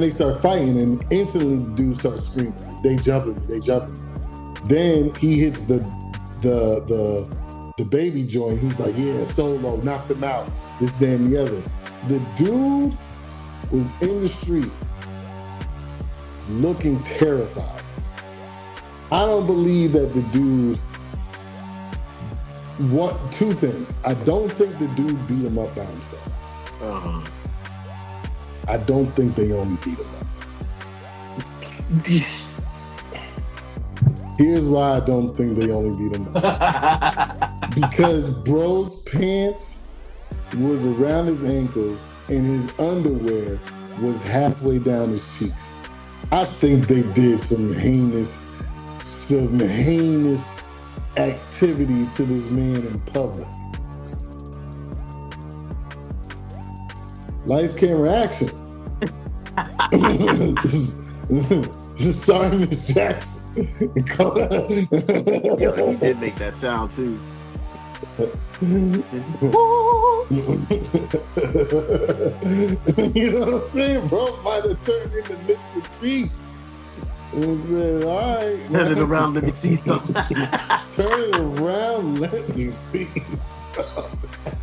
they start fighting, and instantly the dude starts screaming. They jumping me, they jumping me. Then he hits the baby joint. He's like, yeah, solo, knocked him out. This, that, and the other. The dude was in the street looking terrified. I don't believe that the dude. What two things? I don't think the dude beat him up by himself. I don't think they only beat him up. Here's why I don't think they only beat him up. Because bro's pants was around his ankles and his underwear was halfway down his cheeks. I think they did some heinous activities to this man in public. Lights, camera, action. Sorry, Miss Jackson. Yo, he did make that sound too. You know what I'm saying? Bro might have turned into Mr. Cheeks. And said, all right. Turn it around, let me see something. Turn it around, let me see something.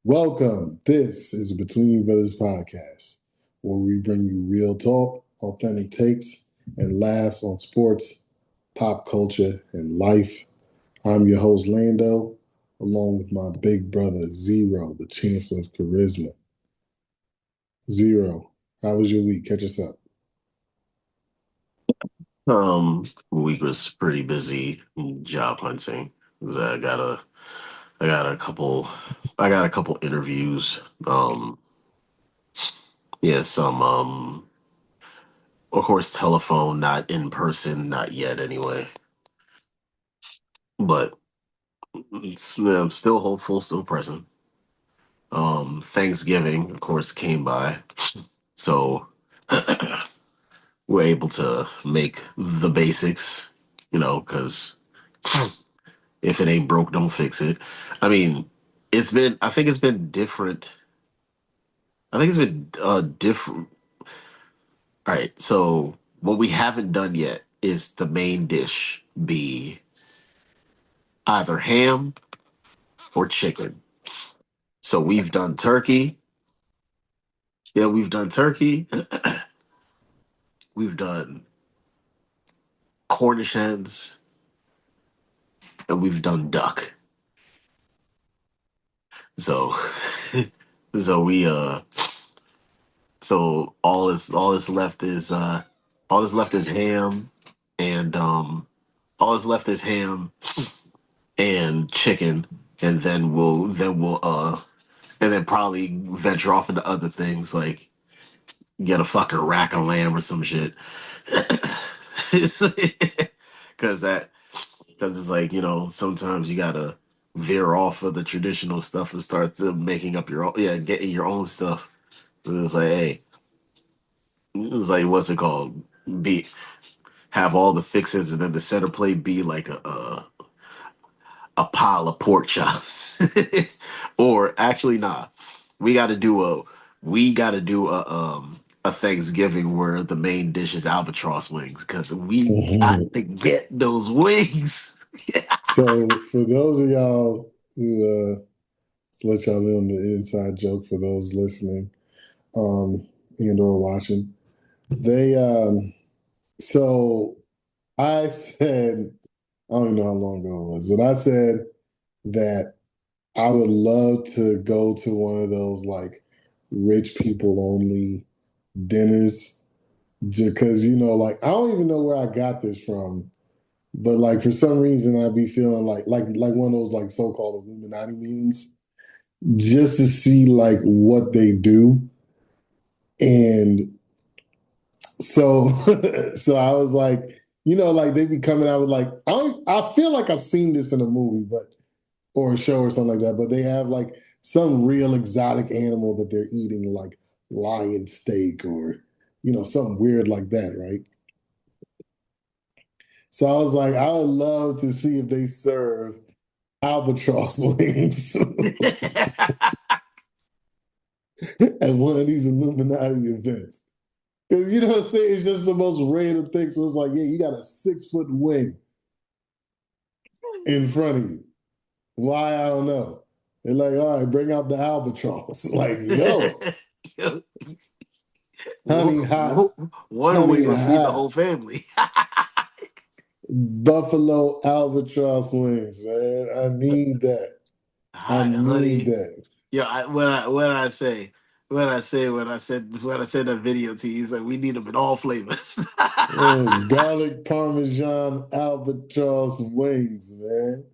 Welcome. This is Between Brothers Podcast, where we bring you real talk, authentic takes, and laughs on sports, pop culture, and life. I'm your host, Lando, along with my big brother, Zero, the Chancellor of Charisma. Zero, how was your week? Catch us up. Week was pretty busy job hunting. I got a couple interviews. Some of course telephone, not in person, not yet anyway. But I'm still hopeful, still present. Thanksgiving, of course, came by. So we're able to make the basics, because if it ain't broke, don't fix it. I mean, I think it's been different. I think it's been different. All right, so what we haven't done yet is the main dish be either ham or chicken. So we've done turkey. Yeah, we've done turkey. We've done Cornish hens, and we've done duck. So, so we so all that's left is ham, and all that's left is ham and chicken, and then probably venture off into other things like get a fucking rack of lamb or some shit. Because it's like, sometimes you gotta veer off of the traditional stuff and start making up your own, getting your own stuff. And it's like, hey, it's like, what's it called? Be Have all the fixes, and then the center plate be like a pile of pork chops. Or actually, nah, we got to do a Thanksgiving where the main dish is albatross wings, because we got to get those wings. So for those of y'all who let's let y'all in on the inside joke for those listening and or watching. They so I said, I don't even know how long ago it was, but I said that I would love to go to one of those like rich people only dinners, because like I don't even know where I got this from, but like for some reason I'd be feeling like one of those like so-called Illuminati meetings, just to see like what they do. And so so I was like, like they be coming out with like, I feel like I've seen this in a movie, but or a show or something like that, but they have like some real exotic animal that they're eating, like lion steak or something weird like that, right? So I was like, I would love to see if they serve albatross wings at one of these Illuminati events. Because you know what I'm saying? It's just the most random thing. So it's like, yeah, you got a 6 foot wing in front of you. Why? I don't know. They're like, all right, bring out the albatross. Like, go, Yo, honey hot, one honey wing will feed the hot. whole family. Buffalo albatross wings, man. I need that. I Hot need honey. that. Yo, when I said that video to you, he's like, we need them in all flavors. Garlic Parmesan albatross wings, man.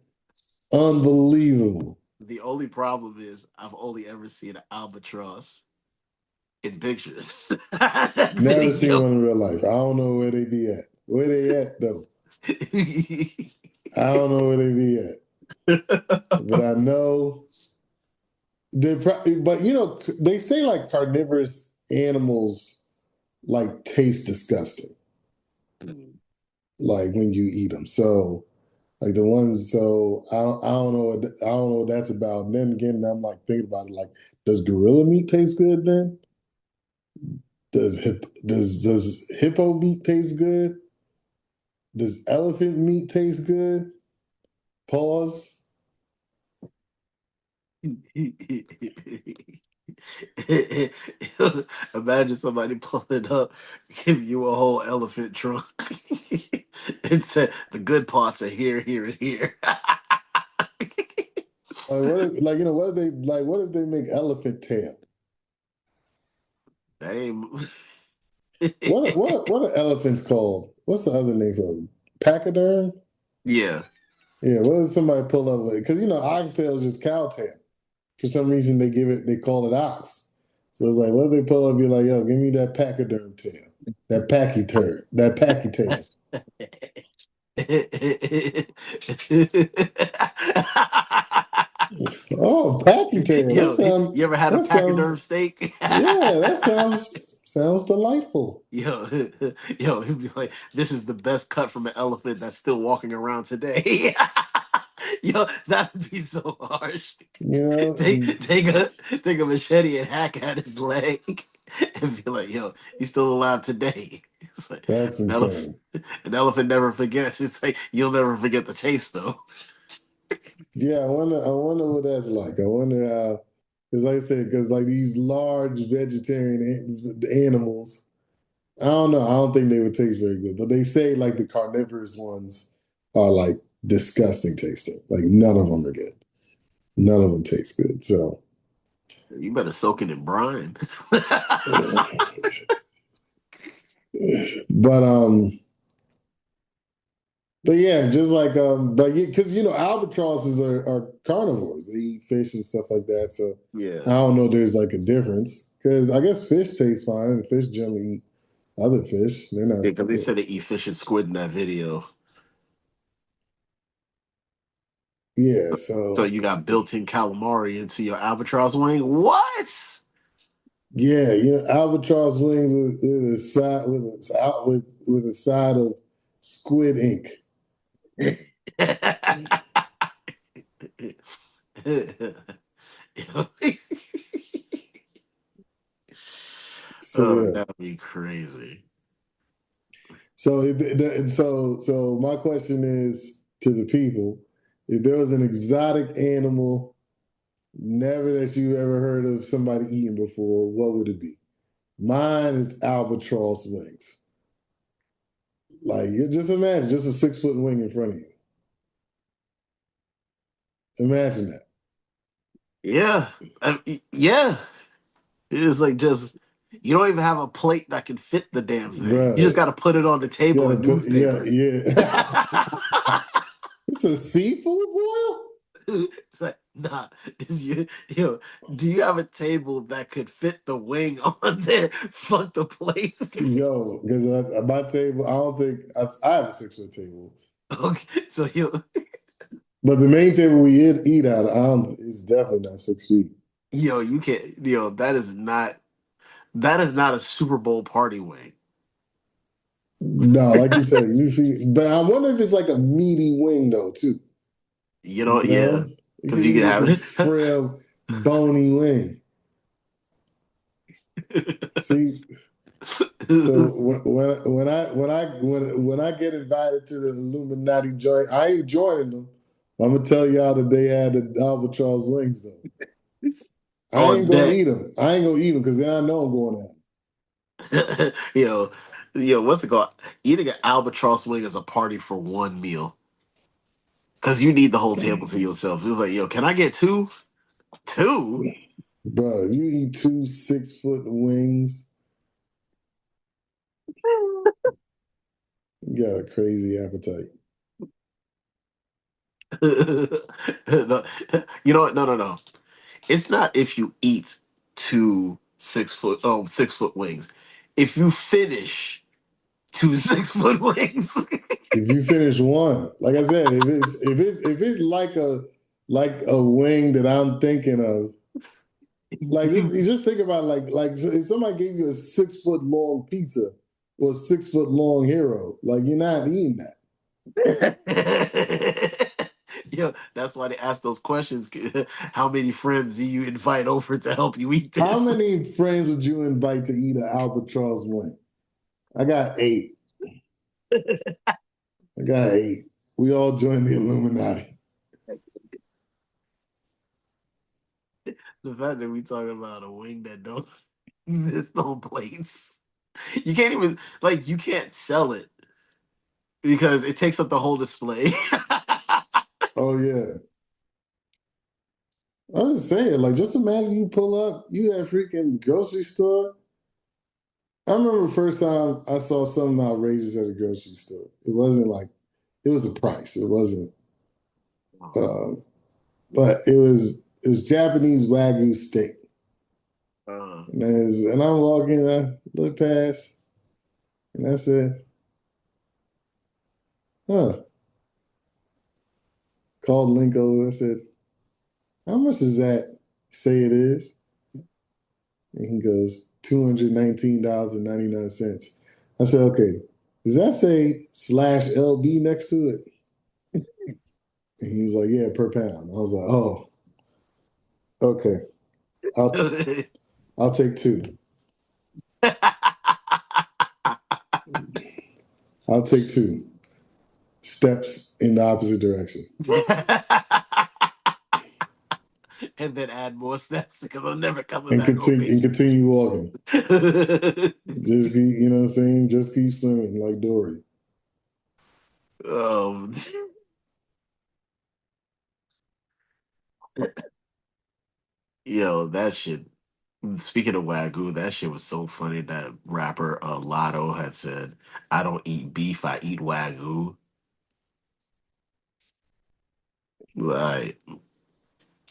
Unbelievable. The only problem is I've only ever seen an albatross in pictures. That Never seen video. one in real life. I don't know where they be at. Where they at though? I don't know where they be at. But I know they probably. But you know, they say like carnivorous animals like taste disgusting, like when you eat them. So like the ones. So I don't know. I don't know what that's about. And then again, I'm like thinking about it. Like, does gorilla meat taste good? Then does hippo meat taste good? Does elephant meat taste good? Pause. Imagine somebody pulling up, give you a whole elephant trunk. And said the good parts are here, here, and here. Like what? If, like you know what if they like? What if they make elephant tail? That ain't. What are elephants called? What's the other name for them? Pachyderm? Yeah. Yeah, what does somebody pull up with? Because you know, oxtail is just cow tail. For some reason, they call it ox. So it's like, what if they pull up and be like, yo, give me that pachyderm tail, that packy tail. Oh, packy tail. Yo, you ever had a That sounds, pachyderm steak? yeah, that sounds delightful. Yo, yo, he'd be like, "This is the best cut from an elephant that's still walking around today." Yo, that'd be so harsh. You know, Take take a take a machete and hack at his leg, and be like, "Yo, he's still alive today." It's like that's an elephant. insane. An elephant never forgets. It's like you'll never forget the taste, though. Yeah, I wonder what that's like. I wonder how, because like I said, because like these large vegetarian animals, I don't know. I don't think they would taste very good. But they say like the carnivorous ones are like disgusting tasting. Like none of them are good. None of them taste good. So, You better soak it in brine. but but yeah, just like but yeah, because you know albatrosses are carnivores. They eat fish and stuff like that. So Yeah, I don't know. There's like a difference because I guess fish taste fine. Fish generally eat other fish. They're not. because they said they eat fish and squid in that video. Yeah. So So you got built-in calamari into your albatross wing. What? yeah, you know albatross wings with a side with a side of squid ink. So Oh, yeah. that'd be crazy. So so my question is to the people: if there was an exotic animal never that you ever heard of somebody eating before, what would it be? Mine is albatross wings. Like you just imagine, just a 6 foot wing in front of you. Imagine that. Yeah, yeah. It's like just you don't even have a plate that can fit the damn thing. You just Bruh, got to put it on the you table gotta in put, yeah, newspaper. yeah. It's a seafood boil? It's like, nah, is you, yo, do you have a table that could fit the wing on there? Fuck the place. Yo, because my table, I don't think, I have a 6 foot table. Okay, so But the main table we eat at, is definitely not 6 feet. you can't, that is not a Super Bowl party wing. No, like you said, you feel, but I wonder if it's like a meaty wing though, too. You know, You yeah, know, it because could you be can just a have frail, bony wing. See, so when I get invited to the Illuminati joint, I ain't joining them. I'm gonna tell y'all that they had the albatross wings though. I ain't on gonna deck. eat them. I ain't gonna eat them because then I know I'm going out. yo, what's it called? Eating an albatross wing is a party for one meal because you need the whole table to yourself. It's like, yo, can I get two? Two? Bro, if you eat 2 6-foot wings, you got a crazy appetite. No, you know what? No, no, no. It's not if you eat two 6 foot 6 foot wings. If you finish two 6 foot wings. If you finish one, like I said, if it's like a wing that I'm thinking of, like just you you just think about if somebody gave you a 6 foot long pizza or a 6 foot long hero, like you're not eating that. Yeah, that's why they ask those questions. How many friends do you invite over to help you eat How this? many friends would you invite to eat an albatross wing? I got 8. I got 8. We all joined the Illuminati. The fact that we talking about a wing that don't exist on plates. You can't even you can't sell it because it takes up the whole display. Oh yeah. I'm just saying, like, just imagine you pull up, you at freaking grocery store. I remember the first time I saw something outrageous at a grocery store. It wasn't like it was a price. It wasn't, um, but it was Japanese Wagyu steak. uh, And I'm walking, I look past, and I said, "Huh." Called Linko and I said, "How much does that say it is?" And he goes, $219.99. I said, "Okay, does that say /LB next to it?" And he's like, "Yeah, per pound." I was like, "Oh, okay. I'll I'll take 2. I'll take 2 steps in the opposite direction and then add more steps because I'm never coming and back on page. continue walking. Just keep, you know what I'm saying? Just keep swimming like Dory. um, yo, that shit. Speaking of Wagyu, that shit was so funny that rapper Lotto had said, "I don't eat beef, I eat Wagyu." Like,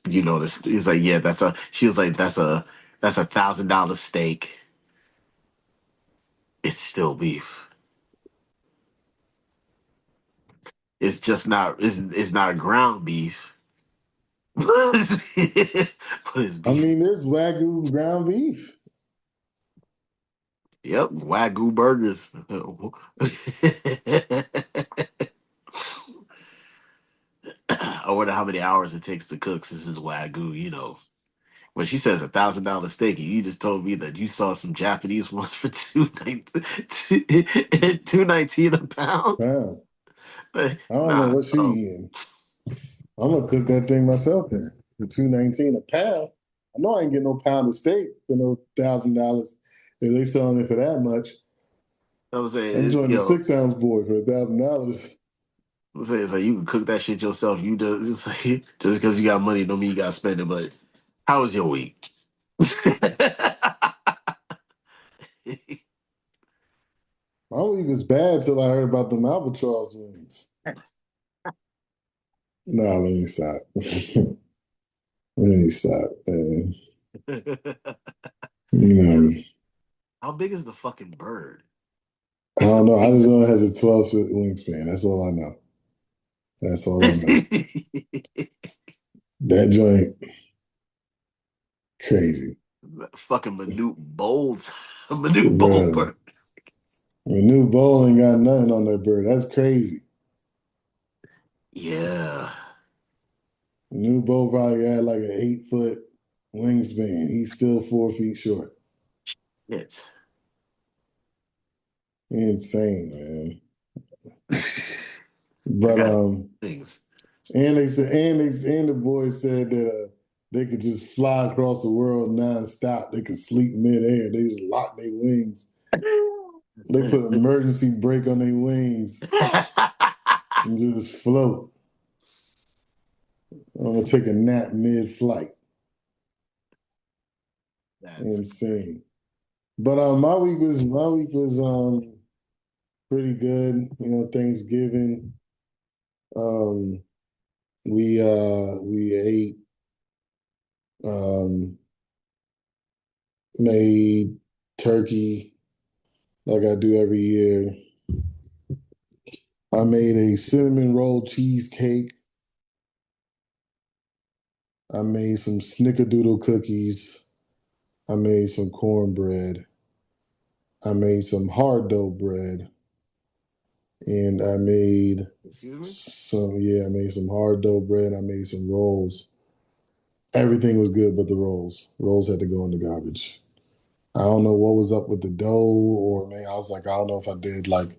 this. He's like, yeah, that's a. She was like, that's $1,000 steak. It's still beef. It's just not. It's not a ground beef, but it's I beef. mean, there's Wagyu ground beef. Yep, Wagyu burgers. I wonder how many hours it takes to cook since it's Wagyu. When she says $1,000 steak, and you just told me that you saw some Japanese ones for 219 a pound. Wow. Like, I don't know nah, what she eating. I'm gonna cook that thing myself then. For 219 a pound. I know I ain't getting no pound of steak for no $1,000. If they selling it for that much, I'm I'm saying, joining the 6 ounce boy for $1,000. it's like you can cook that shit yourself. You just it's like, just because you got money don't mean you got to spend it. But how was your week? My week was bad till I heard about them albatross wings. Nah, let me stop. Let me stop. How big is the fucking bird? I don't know. I just know it has a 12-foot wingspan. That's all I know. That's all I know. That joint, crazy. Fucking minute bold, minute bold Bro. bird. The new bowl ain't got nothing on that bird. That's crazy. Yeah. The new bowl probably had like an 8 foot wingspan. He's still 4 feet short. It's Insane, man. I But got things. and they said, and the boys said that they could just fly across the world nonstop. They could sleep midair. They just lock their wings. They put an emergency brake on their wings and just float. I'm gonna take a nap mid-flight. That's Insane. But my week was pretty good. You know, Thanksgiving. Um, we ate, um, made turkey like I do every year. I made a cinnamon roll cheesecake. I made some snickerdoodle cookies. I made some cornbread. I made some hard dough bread. And I made excuse me? I made some hard dough bread. I made some rolls. Everything was good but the rolls. Rolls had to go in the garbage. I don't know what was up with the dough, or man, I was like, I don't know if I did like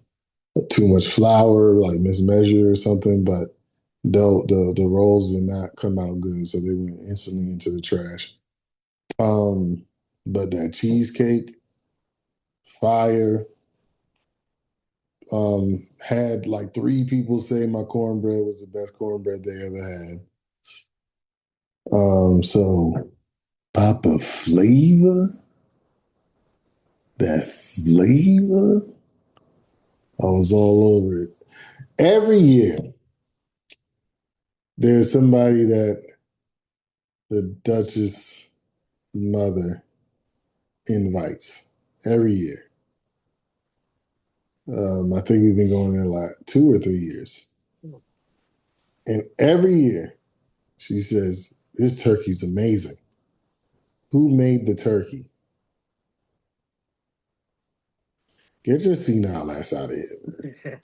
too much flour, like mismeasure or something, but the rolls did not come out good, so they went instantly into the trash. Um, but that cheesecake, fire. Had like 3 people say my cornbread was the best cornbread they ever had. So Papa Flavor, that flavor, I was all over it. Every year, there's somebody that the Duchess mother invites every year. I think we've been going there like 2 or 3 years. And every year she says, this turkey's amazing. Who made the turkey? Get your senile ass out of here.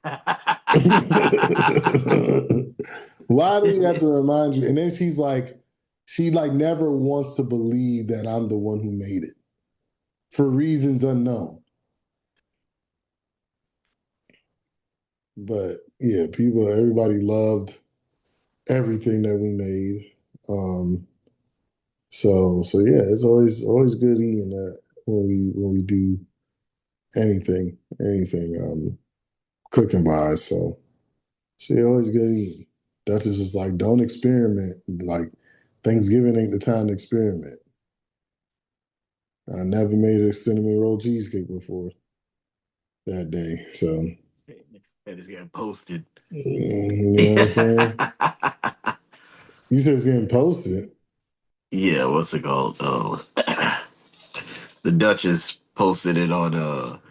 Why do we have to remind you? And then she like never wants to believe that I'm the one who made it for reasons unknown. But yeah, everybody loved everything that we made. Um, so yeah, it's always good eating that when we do anything cooking wise. So yeah, always good eating. Duchess is like, don't experiment. Like Thanksgiving ain't the time to experiment. I never made a cinnamon roll cheesecake before that day. So That is getting posted. you know what I'm saying? You said it's getting posted. Yeah, what's it called? The Duchess posted it on Facebook,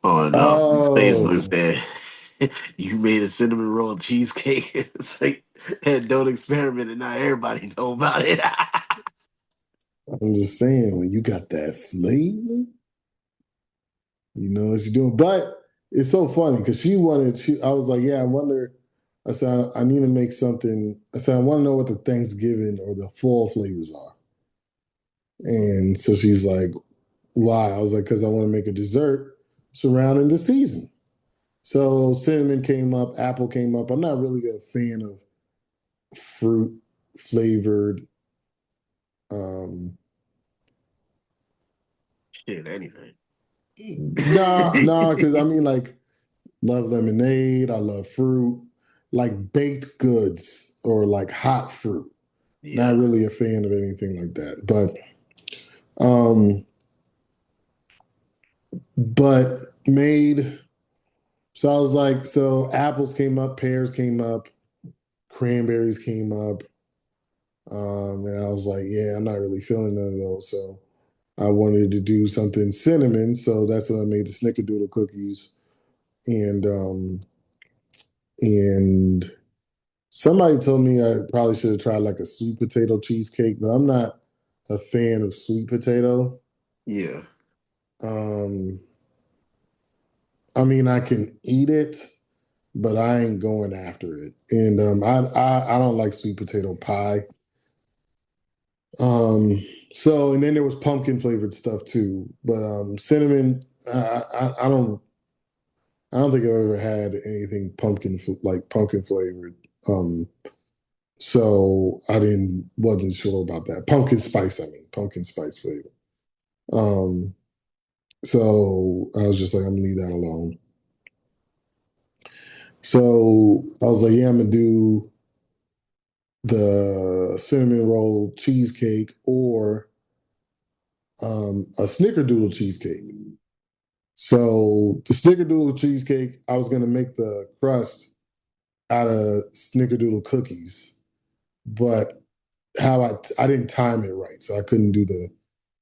Oh, said you made a cinnamon roll cheesecake. It's like, and don't experiment, and not everybody know about it. I'm just saying, when you got that flavor, you know what you're doing. But it's so funny because I was like, yeah, I wonder. I said, I need to make something. I said, I want to know what the Thanksgiving or the fall flavors are. And so she's like, why? I was like, because I want to make a dessert surrounding the season. So cinnamon came up, apple came up. I'm not really a fan of fruit flavored. Um, Shit, anything. nah, because I mean, like, love lemonade. I love fruit, like baked goods or like hot fruit. Not Yeah. really a fan of anything like that. But made. So I was like, so apples came up, pears came up, cranberries came up. And I was like, yeah, I'm not really feeling none of those. So I wanted to do something cinnamon. So that's when I made the snickerdoodle cookies. And and somebody told me I probably should have tried like a sweet potato cheesecake, but I'm not a fan of sweet potato. Yeah. Um, I mean, I can eat it, but I ain't going after it. And I don't like sweet potato pie. Um, so and then there was pumpkin flavored stuff too, but cinnamon. I don't think I've ever had anything like pumpkin flavored. Um, so I didn't wasn't sure about that. Pumpkin spice, I mean, pumpkin spice flavor. Um, so I was just like, I'm gonna leave that alone. So I was like, yeah, I'm gonna do the cinnamon roll cheesecake or a snickerdoodle cheesecake. So the snickerdoodle cheesecake, I was gonna make the crust out of snickerdoodle cookies, but I didn't time it right, so I couldn't do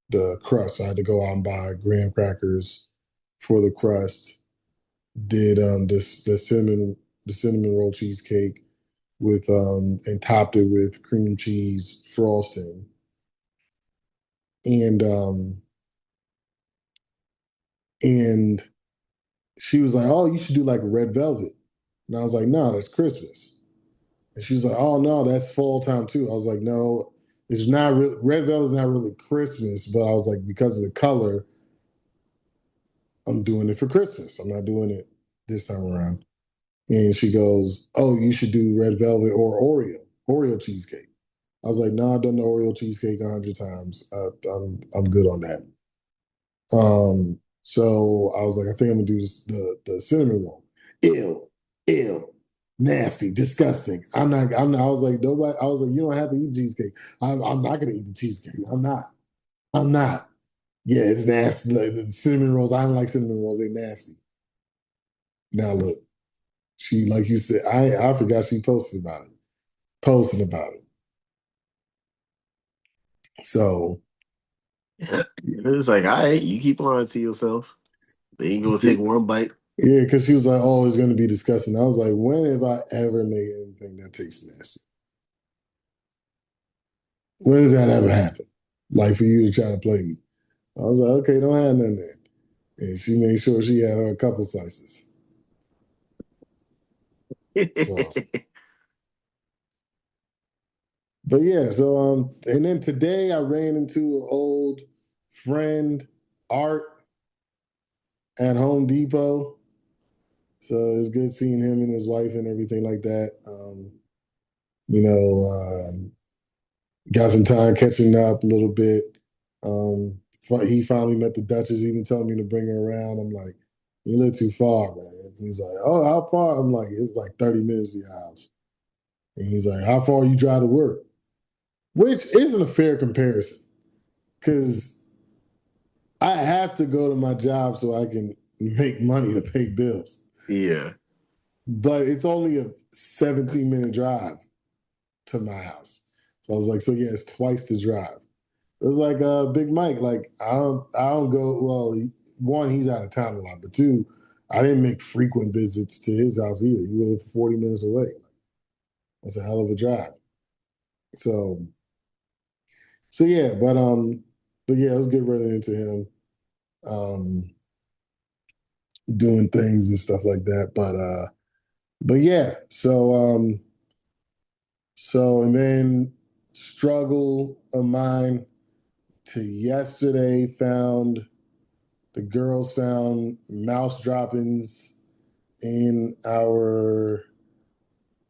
the crust. So I had to go out and buy graham crackers for the crust. Did this the cinnamon roll cheesecake with and topped it with cream cheese frosting. And and she was like, "Oh, you should do like red velvet." And I was like, "No, that's Christmas." And she's like, "Oh no, that's fall time too." I was like, "No, it's not. Red velvet's not really Christmas." But I was like, because of the color, I'm doing it for Christmas. I'm not doing it this time around. And she goes, "Oh, you should do red velvet or Oreo cheesecake." I was like, "No, I've done the Oreo cheesecake 100 times. I'm good on that." So I was like, I think I'm gonna do the cinnamon roll. Ew, ew, nasty, disgusting. I'm not. I was like, nobody. I was like, you don't have to eat cheesecake. I'm not gonna eat the cheesecake. I'm not. I'm not. Yeah, it's nasty. Like, the cinnamon rolls. I don't like cinnamon rolls. They nasty. Now look, she like you said. I forgot she posted about it. Posting about it. So It's like, all right, you keep lying to yourself. They ain't gonna take one bite. yeah, because she was like, "Oh, it's gonna be disgusting." I was like, "When have I ever made anything that tastes nasty? When does that ever happen? Like for you to try to play me?" I was like, "Okay, don't have none then." And she made sure she had her a couple slices. So, but yeah, so and then today I ran into an old friend, Art, at Home Depot. So it's good seeing him and his wife and everything like that. You know, got some time catching up a little bit. He finally met the Duchess, even told me to bring her around. I'm like, you live too far, man. He's like, oh, how far? I'm like, it's like 30 minutes to your house. And he's like, how far you drive to work? Which isn't a fair comparison because I have to go to my job so I can make money to pay bills. Yeah. But it's only a 17-minute drive to my house. So I was like, so yeah, it's twice the drive. It was like Big Mike. Like I don't go. Well, one, he's out of town a lot, but two, I didn't make frequent visits to his house either. He lived 40 minutes away. That's a hell of a drive. So so yeah, but yeah, it was good running into him, um, doing things and stuff like that. But yeah, so and then struggle of mine to yesterday found the girls found mouse droppings in our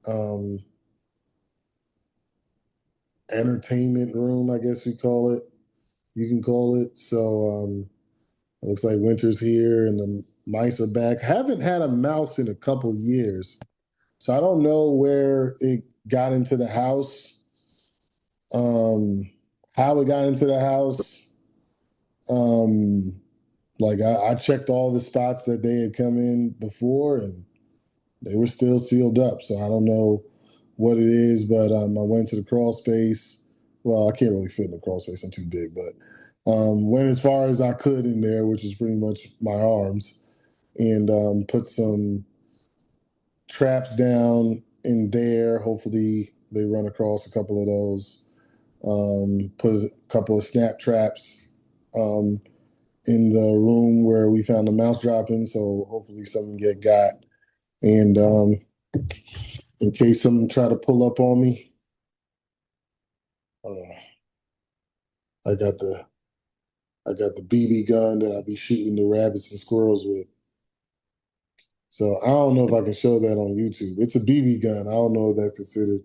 um, entertainment room, I guess we call it. You can call it. So it looks like winter's here and the mice are back. Haven't had a mouse in a couple years. So I don't know where it got into the house, um, how it got into the house. Um, like I checked all the spots that they had come in before and they were still sealed up. So I don't know what it is, but I went to the crawl space. Well, I can't really fit in the crawl space. I'm too big, but went as far as I could in there, which is pretty much my arms, and put some traps down in there. Hopefully, they run across a couple of those. Put a couple of snap traps. Um, in the room where we found the mouse dropping. So hopefully something get got. And in case someone try to pull up on me, uh, I got the BB gun that I'll be shooting the rabbits and squirrels with. So I don't know if I can show that on YouTube. It's a BB gun. I don't know if that's considered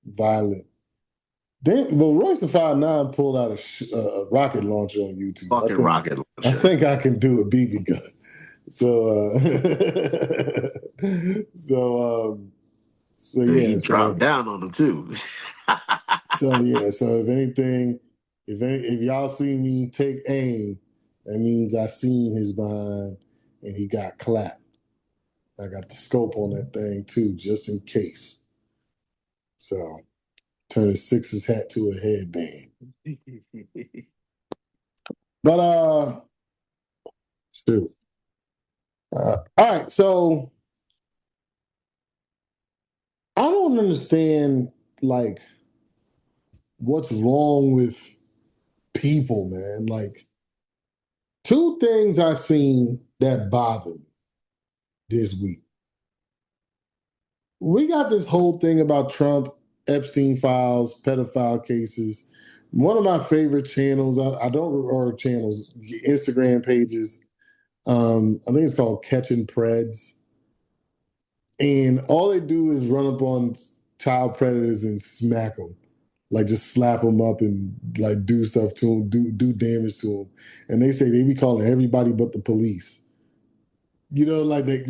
violent. Well, Royce the 5'9" pulled out a rocket launcher on YouTube. Fucking rocket I launcher. think I can do a BB gun. So so He yeah, dropped down on him too. so if anything, if y'all see me take aim, that means I seen his behind and he got clapped. I got the scope on that thing too, just in case. So turn his sixes hat to a headband. But shoot. All right, so I don't understand like what's wrong with people, man. Like two things I seen that bothered me this week. We got this whole thing about Trump, Epstein files, pedophile cases. One of my favorite channels, I don't or channels, Instagram pages. I think it's called Catching Preds. And all they do is run up on child predators and smack them, like just slap them up and like do stuff to them, do damage to them. And they say they be calling everybody but the police. You know, like they're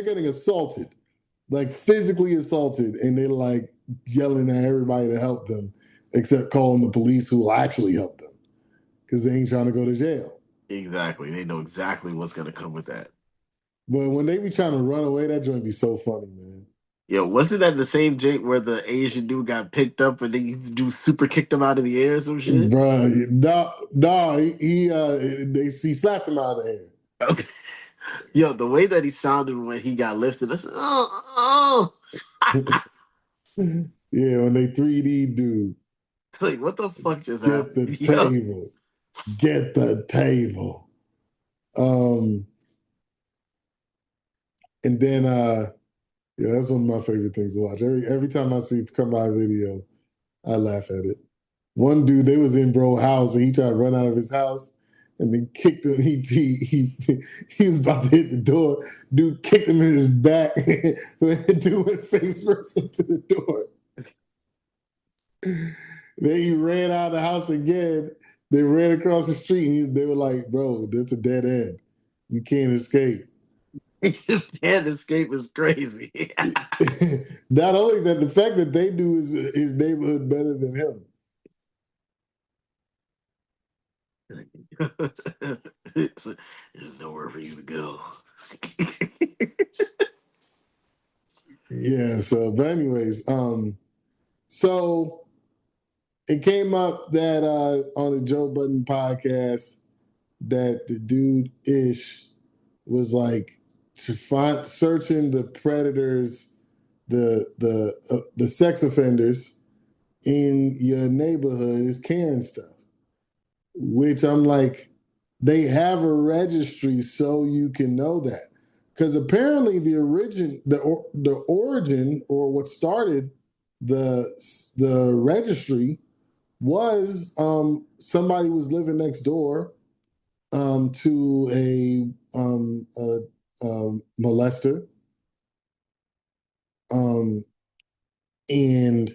getting assaulted, like physically assaulted, and they're like yelling at everybody to help them, except calling the police who will actually help them because they ain't trying to go to jail. Exactly. They know exactly what's gonna come with that. But when they be trying to run away, that joint be so funny, man. Yo, wasn't that the same Jake where the Asian dude got picked up and they do super kicked him out of the air or some shit? Bro, no, he slapped him out of the air. Okay. Yo, the way that he sounded when he got lifted, I said, oh, oh. Yeah, when they 3D do, Like, what the fuck just get the happened? Yo. table, get the table. Um, and then yeah, that's one of my favorite things to watch. Every time I see come by video, I laugh at it. One dude, they was in bro house and he tried to run out of his house and then kicked him. He was about to hit the door. Dude kicked him in his back. Dude went face first into the door. Then he ran out of the house again. They ran across the street. They were like, "Bro, that's a dead end. You can't escape." Can't escape is crazy. Not only that, the fact that they do his neighborhood better than him. There's nowhere for you to go. Yeah. So, but anyways, so it came up that on the Joe Budden podcast that the dude Ish was to find searching the predators, the sex offenders in your neighborhood is Karen stuff. Which I'm like, they have a registry so you can know that. Because apparently the origin or what started the registry was somebody was living next door to a molester, um, and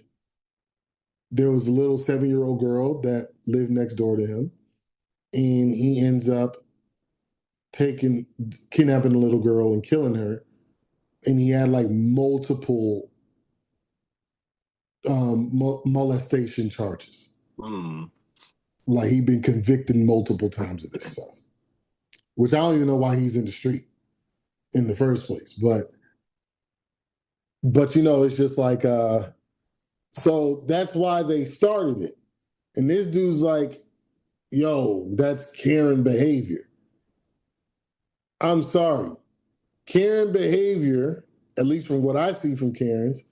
there was a little 7-year-old girl that lived next door to him, and he ends up taking kidnapping a little girl and killing her, and he had like multiple molestation charges. Mm. Like he'd been convicted multiple times of this stuff, which I don't even know why he's in the street in the first place. But it's just like so that's why they started it. And this dude's like, yo, that's Karen behavior. I'm sorry. Karen behavior, at least from what I see from Karens,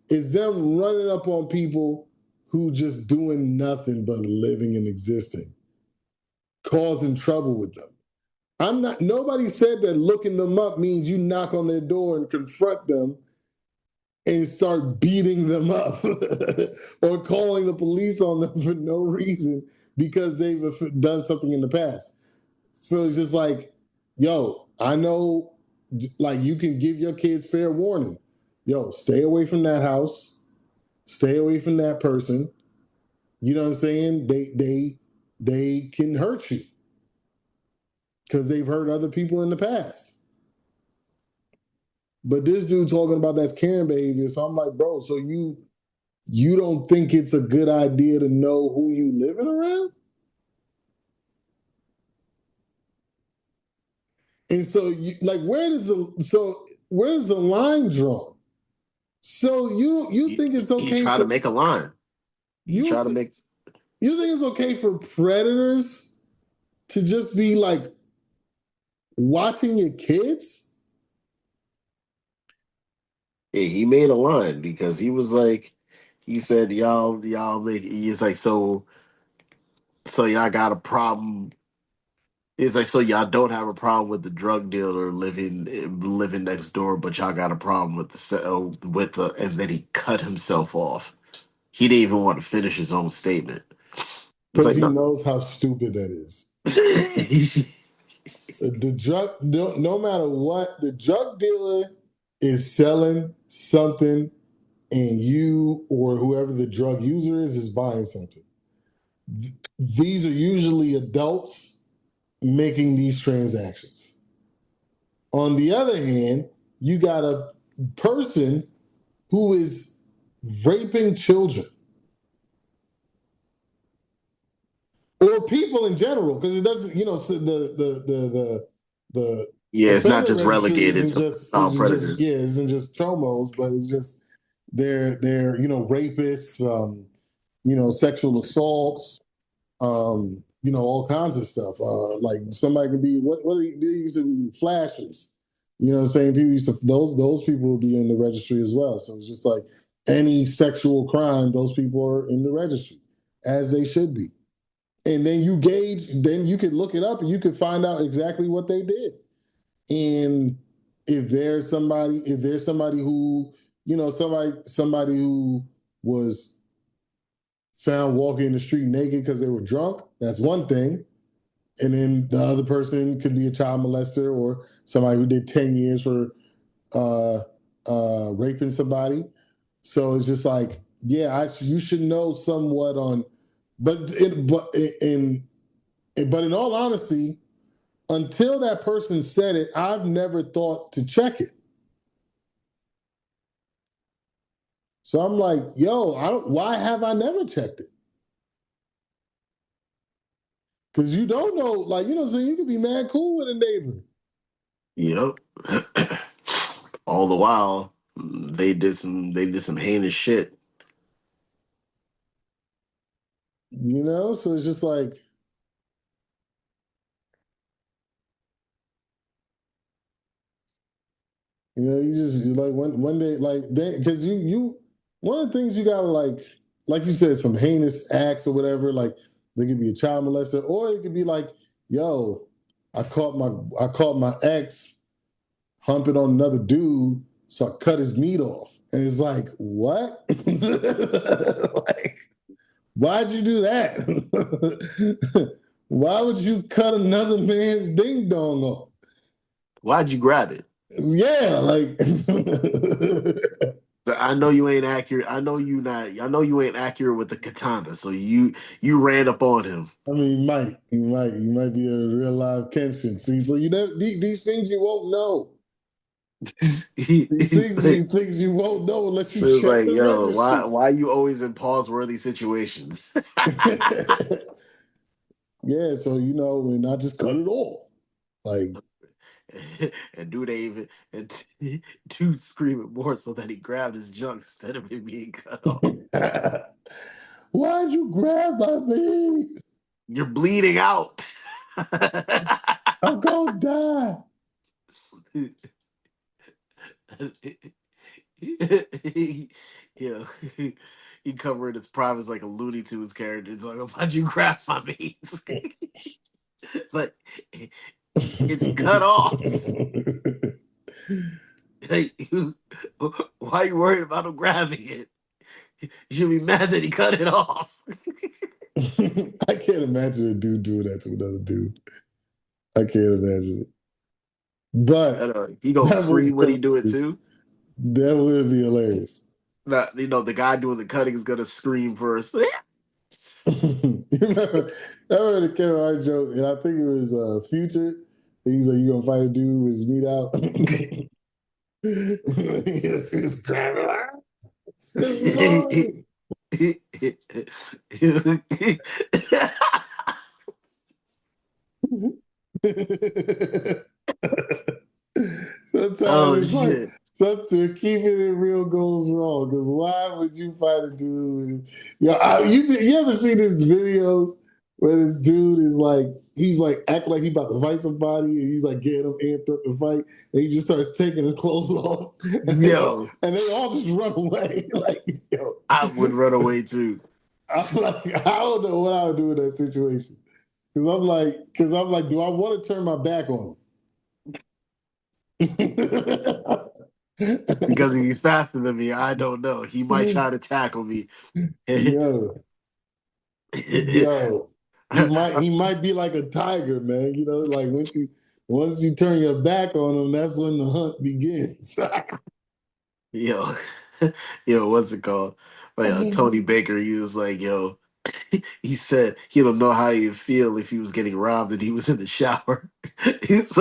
is them running up on people who just doing nothing but living and existing. causing trouble with them. I'm not, nobody said that looking them up means you knock on their door and confront them and start beating them up or calling the police on them for no reason because they've done something in the past. So it's just like, yo, I know, like, you can give your kids fair warning. Yo, stay away from that house, stay away from that person. You know what I'm saying? They can hurt you because they've hurt other people in the past. But this dude talking about that's Karen behavior. So I'm like, bro, so you don't think it's a good idea to know who you living around? And so you like where's the line drawn? So you think it's You okay try to for make a line. You you try to make. you think it's okay for predators to just be like watching your kids? Yeah, he made a line because he was like, he said, y'all make. He's like, so y'all got a problem. It's like, so y'all don't have a problem with the drug dealer living next door, but y'all got a problem with and then he cut himself off. He didn't even want to finish his own statement. It's Because like, he no. knows how stupid that is. The drug, no matter what, the drug dealer is selling something, and you or whoever the drug user is buying something. These are usually adults making these transactions. On the other hand, you got a person who is raping children or people in general, because it doesn't, so the Yeah, it's not offender just registry relegated isn't to just isn't just predators. yeah isn't just chomos, but it's just they're rapists, sexual assaults, all kinds of stuff. Like somebody could be what they used to be flashers. You know what I'm saying? People used to those people would be in the registry as well. So it's just like any sexual crime, those people are in the registry, as they should be. And then then you could look it up and you could find out exactly what they did. And if there's somebody who, somebody who was found walking in the street naked because they were drunk, that's one thing. And then the other person could be a child molester or somebody who did 10 years for uh, raping somebody. So it's just like, yeah, you should know somewhat on, but in all honesty, until that person said it, I've never thought to check it. So I'm like, yo, why have I never checked it? Because you don't know, like, so you could be mad cool with a neighbor. Yep. All the while, they did some heinous shit. So it's just like, you like one day, like, because one of the things you gotta like you said, some heinous acts or whatever. Like, they could be a child molester, or it could be like, yo, I caught my ex humping on another dude, so I cut his meat off, and it's like, what? Like, why'd you do that? Why would you cut another man's ding dong off? Why'd you grab it? Yeah, like I know you ain't accurate. I know you not. I know you ain't accurate with the katana. So you ran up on him. I mean, he might be a real live Kenshin. See, so these things you won't know. These He's things like, you things you won't know unless you it's check like, the yo, registry. why you always in pause worthy situations? Yeah, so and I just cut it off. Like, And dude even and dude screaming more so that he grabbed his junk instead of it being cut off. why'd you grab my meat? You're bleeding out. I'm gonna die. Yeah, he covered his privates like a Looney Tunes character. It's like, why'd you grab my meat? Like it's cut off. Like, why are you worried about him grabbing it? You should be mad that he cut it off. I can't imagine a dude doing that to another dude. I can't imagine it. I But know, he gonna that would scream be when he do it hilarious. too. That would be hilarious. Not, the guy doing the cutting is gonna scream first. You remember, I remember the Kevin Hart joke, and I think it was Future. He's like, "You gonna fight a dude with his meat out?" He's grabbing her. This is going. Sometimes Oh it's like shit! something keeping it real goes wrong. Because why would you fight a dude? You ever see these videos where this dude is like he's like acting like he about to fight somebody, and he's like getting him amped up to fight, and he just starts taking his clothes off, Yo, and they all just run away. Like yo, I would run away too. I'm like I don't know what I would do in that situation. Because I'm like, do I want to turn my back on him? Because if he's faster than me, I don't know. He might try to tackle me. Yo, yo, he might be like a tiger, man. Like once you turn your back on him, that's when the hunt begins. Yo, what's it called? Like Tony Baker, he was like, yo, he said he don't know how he'd feel if he was getting robbed and he was in the shower. He's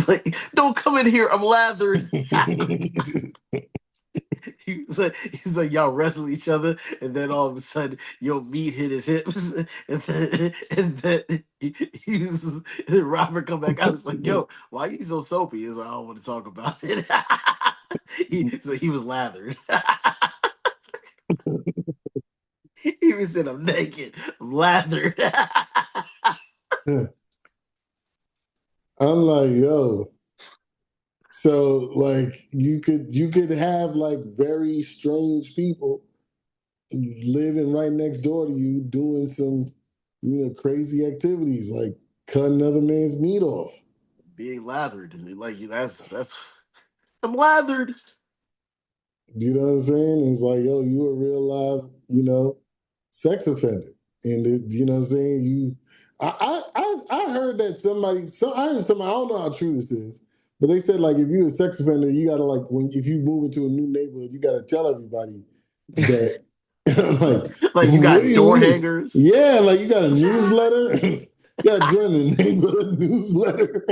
like, don't come in here, I'm lathered. He's like, y'all wrestle each other, and then all of a sudden, your meat hit his hips, and then Robert come back out. It's like, yo, why are you so soapy? He's like, I don't want to talk about it. he was lathered. He even said, I'm naked, I'm lathered. I'm like, yo. So like you could have like very strange people living right next door to you doing some, crazy activities like cutting another man's meat off. Being lathered, and like that's I'm lathered. You know what I'm saying? It's like, yo, you a real live, sex offender. And you know what I'm saying? I heard that I heard somebody, I don't know how true this is, but they said like if you're a sex offender, you gotta like if you move into a new neighborhood, you gotta tell everybody that I'm like, Like you what do got you door mean? hangers. Yeah, like you got a newsletter. You gotta join the neighborhood newsletter.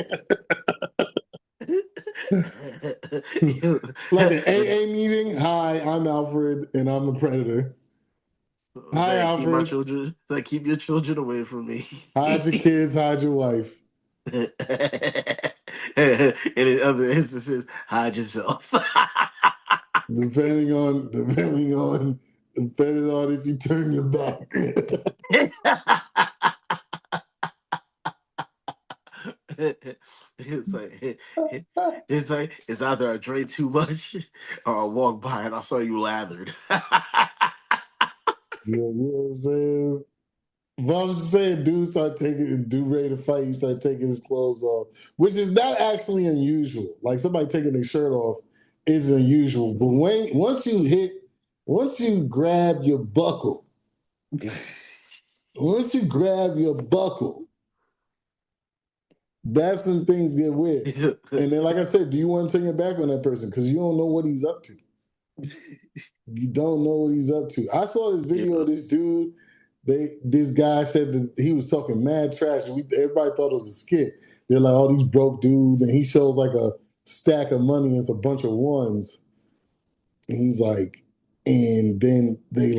Like an AA meeting. Hi, I'm Alfred and I'm a predator. Hi, Zach, keep my Alfred. children. Like, keep your children away from me. Hide your kids, hide your wife. And in other instances, hide yourself. Depending on if you turn your back. It's like it's either I drank too much or I walked by and I saw you lathered. You know what I'm saying? But I'm just saying, dude ready to fight, he started taking his clothes off, which is not actually unusual. Like somebody taking their shirt off is unusual. But once you grab your buckle, once you grab your buckle, that's when things get weird. And then, like I said, do you want to turn your back on that person? Because you don't know what he's up to. You don't know what he's up to. I saw this video Yeah. of this dude. This guy said that he was talking mad trash. Everybody thought it was a skit. They're like all these broke dudes, and he shows like a stack of money and it's a bunch of ones. And he's like, and then he's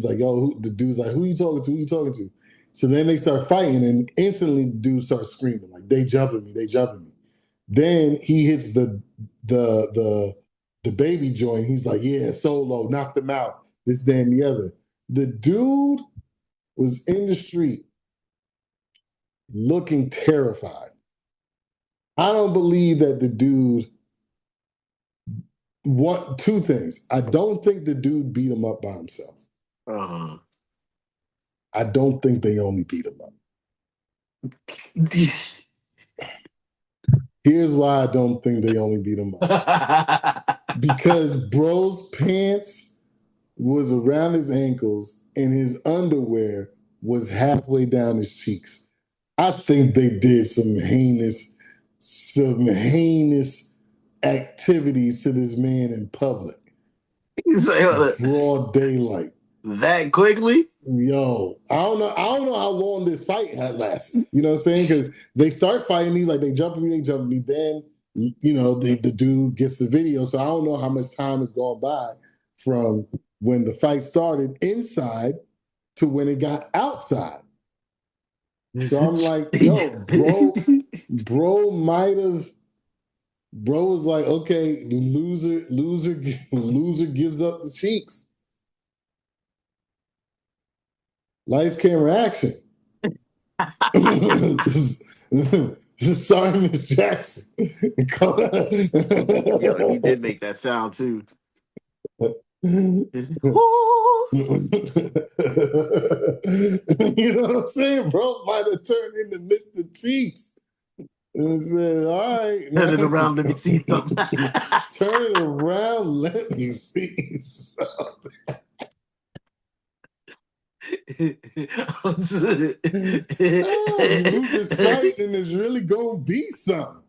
like, yo, the dude's like, who you talking to? Who you talking to? So then they start fighting, and instantly the dude starts screaming like, they jumping me, they jumping me. Then he hits the the the baby joint. He's like, yeah, solo, knocked him out. This, that, and the other. The dude was in the street looking terrified. I don't believe that the dude want two things. I don't think the dude beat him up by himself. Uh-huh. I don't think they only beat him up. Here's why I don't think they only beat him up. Because bro's pants was around his ankles and his underwear was halfway down his cheeks. I think they did some heinous activities to this man in public, He's like, broad daylight. that quickly? Yo, I don't know how long this fight had lasted. You know what I'm saying? Because they start fighting, he's like, they jumping me, they jumping me. Then, the dude gets the video. So I don't know how much time has gone by from when the fight started inside to when it got outside. So I'm like, yo, bro might have, bro was like, okay, loser gives up the cheeks. Lights, camera, action. Sorry, Miss Jackson. Yo, he did make that sound too. You Oh. know what I'm saying? Bro might have turned into Mr. Cheeks and said, all right, Turn it now around, let me see something. turn it around, let me see. Move this fight and it's really gonna be something.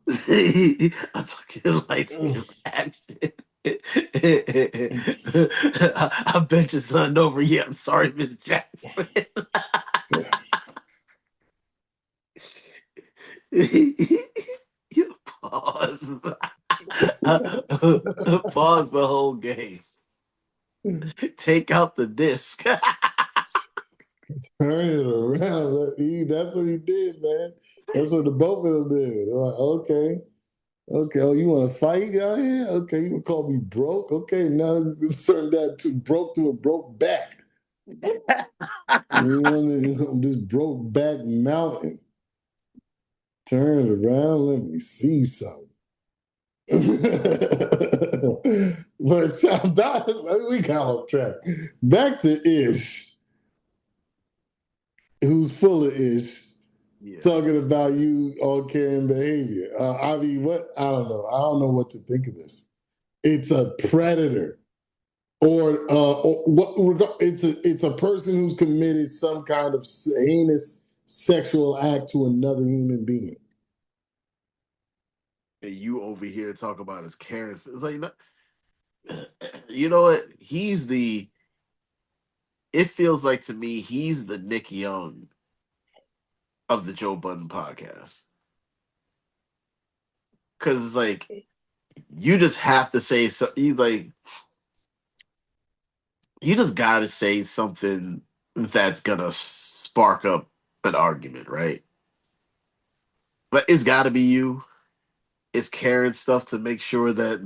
I'm talking light skin action. I bet your son over. Yeah, I'm sorry, Miss Jackson. You pause. Pause the whole game. Take out the disc. Turn it around. That's what he did, man. That's what the both of them did. They're like, okay. Okay, oh, you want to fight out here? Okay, you would call me broke? Okay, now it's turned that to broke to a broke back. This broke back mountain. Turn it around, let me see something. But we got off track. Back to Ish, who's full of Ish, Yeah. talking about you all carrying behavior. I mean, what? I don't know. I don't know what to think of this. It's a predator. Or what? It's a person who's committed some kind of heinous sexual act to another human being. And you over here talk about his Karens. It's like, you know what? It feels like to me, he's the Nick Young of the Joe Budden podcast. Cause it's like, you just have to say so. You just gotta say something that's gonna spark up an argument, right? But it's gotta be you. It's carrying stuff to make sure that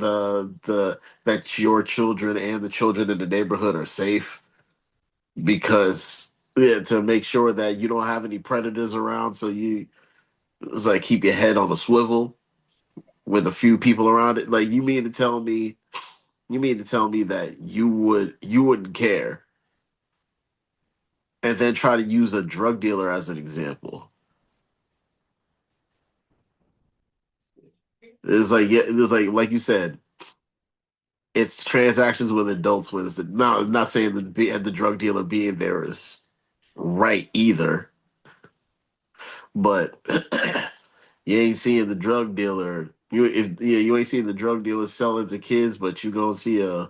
that your children and the children in the neighborhood are safe. Because yeah, to make sure that you don't have any predators around, so you it's like keep your head on a swivel with a few people around it. Like you mean to tell me that you wouldn't care and then try to use a drug dealer as an example. It's like yeah, it's like you said, it's transactions with adults when it's no, I'm not saying the drug dealer being there is right either, but you ain't seeing the drug dealer. You ain't seeing the drug dealer selling to kids, but you gonna see a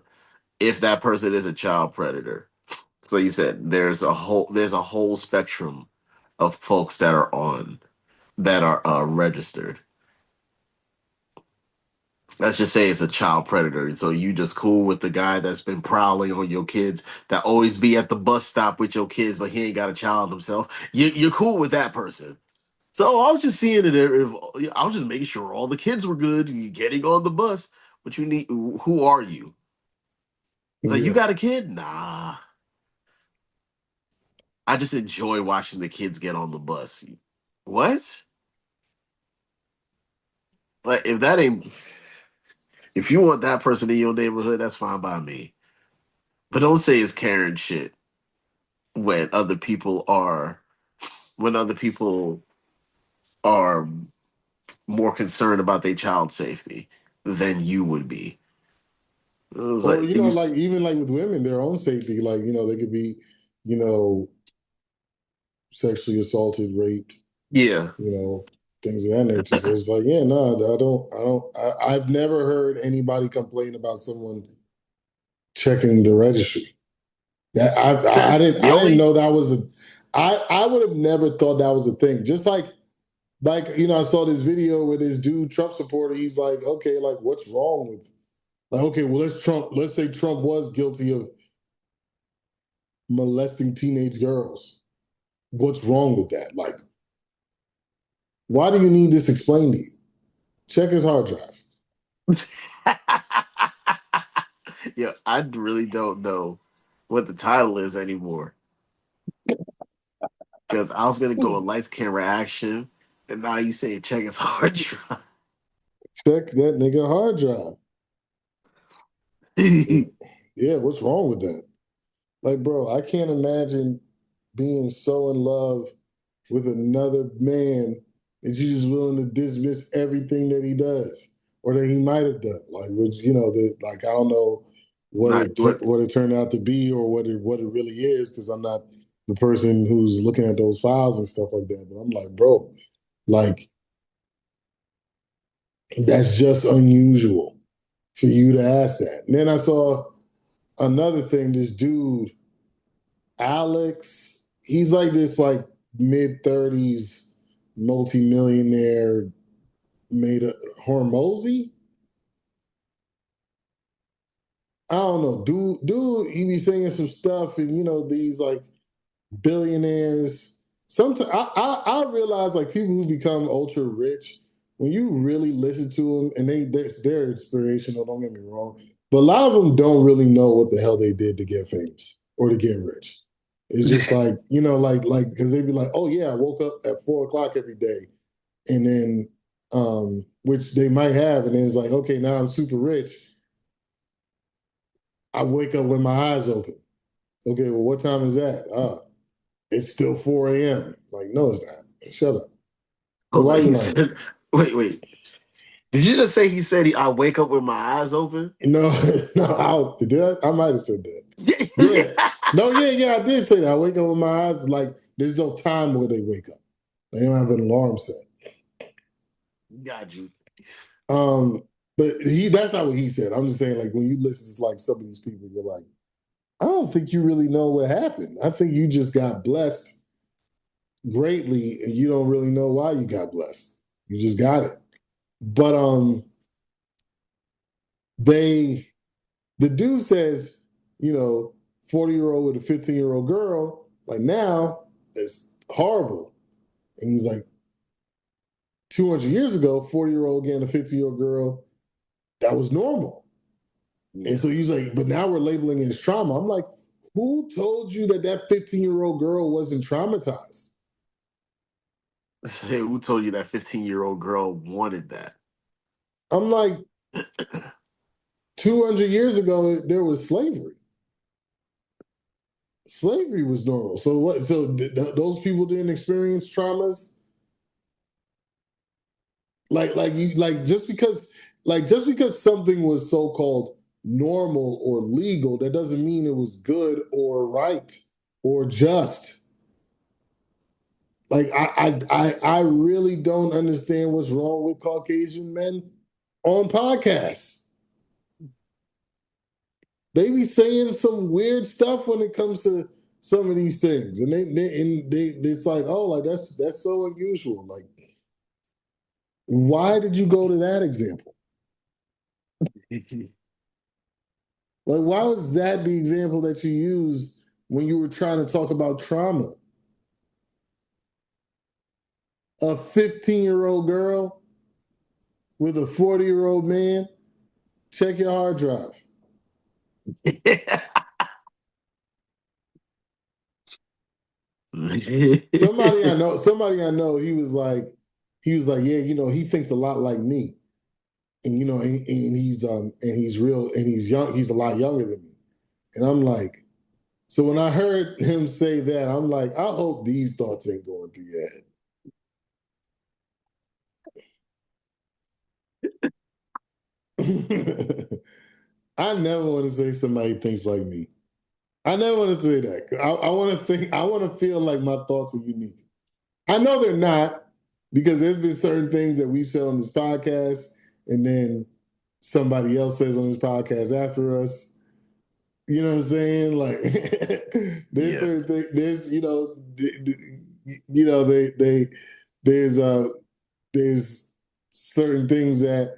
if that person is a child predator. So you said there's a whole spectrum of folks that are registered. Let's just say it's a child predator, and so you just cool with the guy that's been prowling on your kids, that always be at the bus stop with your kids, but he ain't got a child himself. You're cool with that person. So I was just seeing it. If I was just making sure all the kids were good, you getting on the bus. But you need, who are you? It's like you Yeah. got a kid? Nah, I just enjoy watching the kids get on the bus. What? Like if that ain't if you want that person in your neighborhood, that's fine by me. But don't say it's Karen shit when other people are when other people. are more concerned about their child safety than you would be. It was Or like you know, like even like with women, their own safety, like you know, they could be, you know, sexually assaulted, raped, yeah, you know, things of that nature. So it's like, yeah, no, I've never heard anybody complain about someone checking the registry. That the I didn't only know that was a, I would have never thought that was a thing. Just like you know, I saw this video with this dude, Trump supporter. He's like, okay, like what's wrong with like, okay, well, let's say Trump was guilty of molesting teenage girls. What's wrong with that? Like, why do you need this explained to you? Check his hard drive. yeah, I really don't know what the title is anymore because I was gonna go with lights, camera, action, and now you say check his hard drive. Check that nigga hard drive. Yeah, what's wrong with that? Like, bro, I can't imagine being so in love with another man that you're just willing to dismiss everything that he does or that he might have done. Like, which you know, like I don't know Not what what it turned out to be or what it really is because I'm not the person who's looking at those files and stuff like that. But I'm like, bro, like that's just unusual for you to ask that. And then I saw another thing. This dude, Alex, he's like this like mid-30s multimillionaire made a Hormozy. I don't know, dude, he be saying some stuff, and you know these like billionaires. Sometimes I realize like people who become ultra rich, when you really listen to them, and they're inspirational. Don't get me wrong, but a lot of them don't really know what the hell they did to get famous or to get rich. It's just like you know, like because they'd be like, oh yeah, I woke up at 4 o'clock every day, and then which they might have, and then it's like, okay, now I'm super rich. I wake up with my eyes open. Okay, well, what time is that? It's still 4 a.m. Like, no, it's not. Shut up. So hold why on. are you He lying to said, me? wait. Did you just say he said I wake up with my eyes open? No, no, I might have said that. Yeah. No, yeah, I did say that. I wake up with my eyes like there's no time where they wake up. They don't have an alarm set. Got you. Um, but that's not what he said. I'm just saying, like, when you listen to like some of these people, you're like, I don't think you really know what happened. I think you just got blessed greatly and you don't really know why you got blessed. You just got it. But they the dude says, you know, 40-year-old with a 15-year-old girl, like now it's horrible. And he's like, 200 years ago, 40-year-old getting a 15-year-old girl, that was normal. And Yeah. so he's like, but now we're labeling it as trauma. I'm like, who told you that that 15-year-old girl wasn't traumatized? Hey, who told you that 15-year-old girl wanted that? I'm like, 200 years ago, there was slavery. Slavery was normal. So what? So those people didn't experience traumas. Just because something was so called normal or legal, that doesn't mean it was good or right or just. Like I really don't understand what's wrong with Caucasian men on podcasts. They be saying some weird stuff when it comes to some of these things, and it's like, oh, like that's so unusual. Like, why did you go to that example? Like, why was that the example that you used when you were trying to talk about trauma? A 15-year-old girl with a 40-year-old man? Check your hard drive. Somebody I know, he was like, yeah, you know, he thinks a lot like me. And you know, and he's real and he's young, he's a lot younger than me. And I'm like, so when I heard him say that, I'm like, I hope these thoughts ain't going through your head. I never want to say somebody thinks like me. I never want to say that. I want to think. I want to feel like my thoughts are unique. I know they're not because there's been certain things that we've said on this podcast, and then somebody else says on this podcast after us. You know what I'm saying? Like, there's Yeah. certain things. There's they there's there's certain things that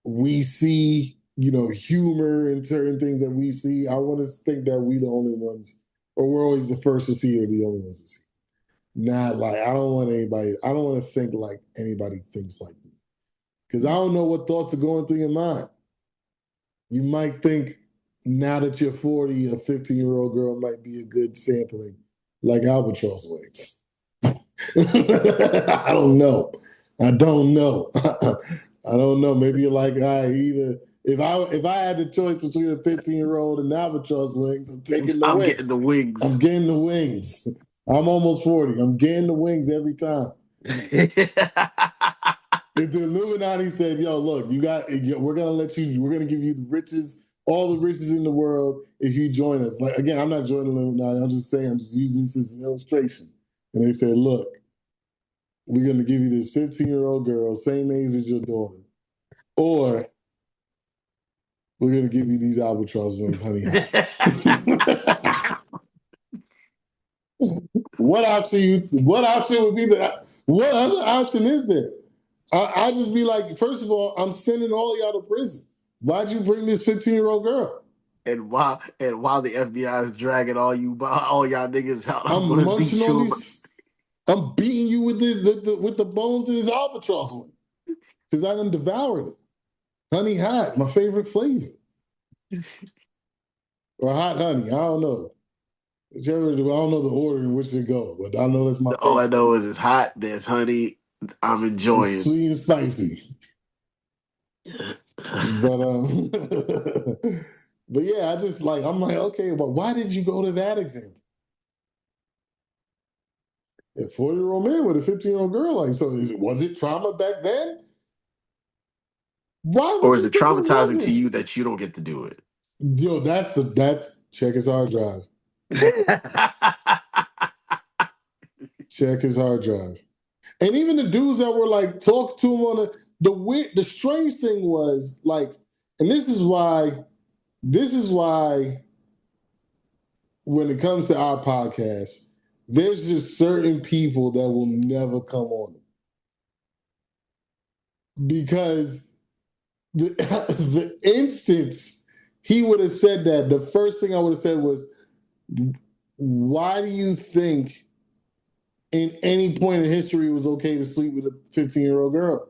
we see, humor in certain things that we see. I want to think that we the only ones, or we're always the first to see, or the only ones to see. Not like I don't want anybody. I don't want to think like anybody thinks like me because I don't know what thoughts are going through your mind. You might think now that you're 40, a 15-year-old girl might be a good sampling, like albatross wings. I don't know. I don't know. I don't know. Maybe you're like, either if I had the choice between a 15-year-old and albatross wings, I'm taking the I'm getting wings. the I'm wings. getting the wings. I'm almost 40. I'm getting the wings every time. If the Illuminati said, "Yo, look, we're gonna give you the riches, all the riches in the world, if you join us." Like again, I'm not joining the Illuminati. I'm just saying, I'm just using this as an illustration. And they said, "Look, we're gonna give you this 15-year-old girl, same age as your daughter, or we're gonna give you these albatross wings, honey hot." What option would be what other option is there? I just be like, first of all, I'm sending all y'all to prison. Why'd you bring this 15-year-old girl? And while the FBI is dragging all y'all niggas out, I'm I'm gonna munching beat on you up. these. I'm beating you with with the bones of this albatross one because I done devoured it. Honey hot, my favorite flavor, or hot honey. I don't know. Whichever. I don't know the order in which they go, but I know that's my All I favorite. know is it's hot. There's honey. I'm It's enjoying. sweet and spicy. But but yeah, I'm like, okay, but why did you go to that example? A 40-year-old man with a 15-year-old girl, like, so was it trauma back then? Why Or would is you it think it traumatizing to wasn't? you that you don't get to do it? Yo, that's check his hard drive. Check his hard drive. And even the dudes that were like talk to him on the strange thing was like, and this is why when it comes to our podcast, there's just certain people that will never come on it because the the instance he would have said that, the first thing I would have said was, why do you think in any point in history it was okay to sleep with a 15-year-old girl?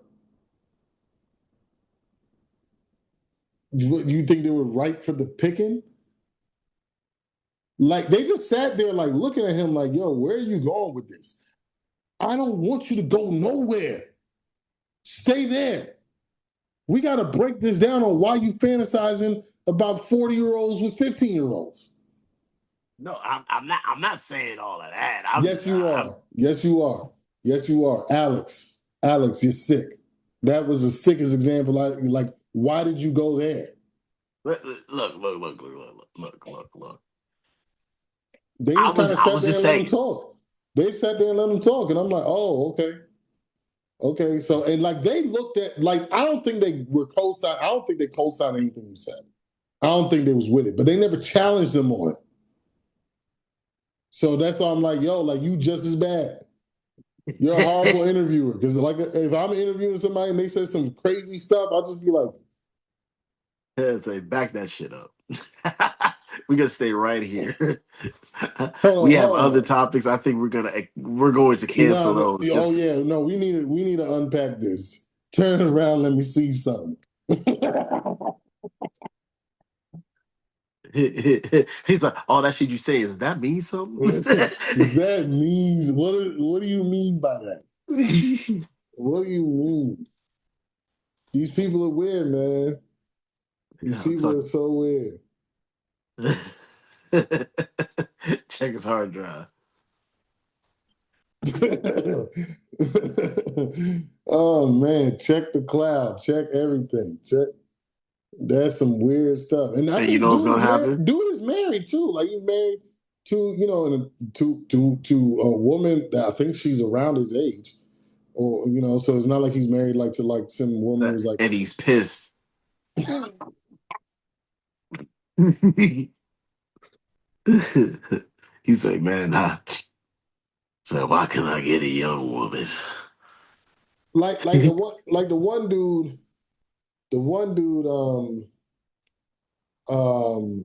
You think they were ripe for the picking? Like they just sat there like looking at him like, yo, where are you going with this? I don't want you to go nowhere. Stay there. We got to break this down on why you fantasizing about 40-year-olds with 15-year-olds. No, I'm not. I'm not saying all of that. Yes, you are. Yes, you are. Yes, you are. Alex, you're sick. That was the sickest example. Like, why did you go there? Look. They just kind of I sat was there just and let him saying. talk. They sat there and let him talk. And I'm like, oh, okay. Okay. So, and like they looked at, like, I don't think they were co-signed. I don't think they co-signed anything he said. I don't think they was with it, but they never challenged him on it. So that's why I'm like, yo, like you just as bad. You're a horrible interviewer. Because like if I'm interviewing somebody and they say some crazy stuff, I'll just be like, Say back that shit up. We gotta stay right here. We hold on, have hold other on. topics. I think we're going to No, cancel no, those. oh Just yeah, no, we need to unpack this. Turn around, let me see something. he's like, all that shit you say, does that mean something? Does that mean what do you mean by that? What do you mean? These people are weird, man. These Yeah, I'm people are talking. so weird. Check his hard drive. Oh man, check the cloud, check everything. Check. That's some weird stuff. And I And you think know what's gonna happen? dude is married too. Like he's married to, to a woman that I think she's around his age. Or, so it's not like he's married like to like some woman who's like And he's pissed. He's like, man, so why can I get a young woman? like the one dude um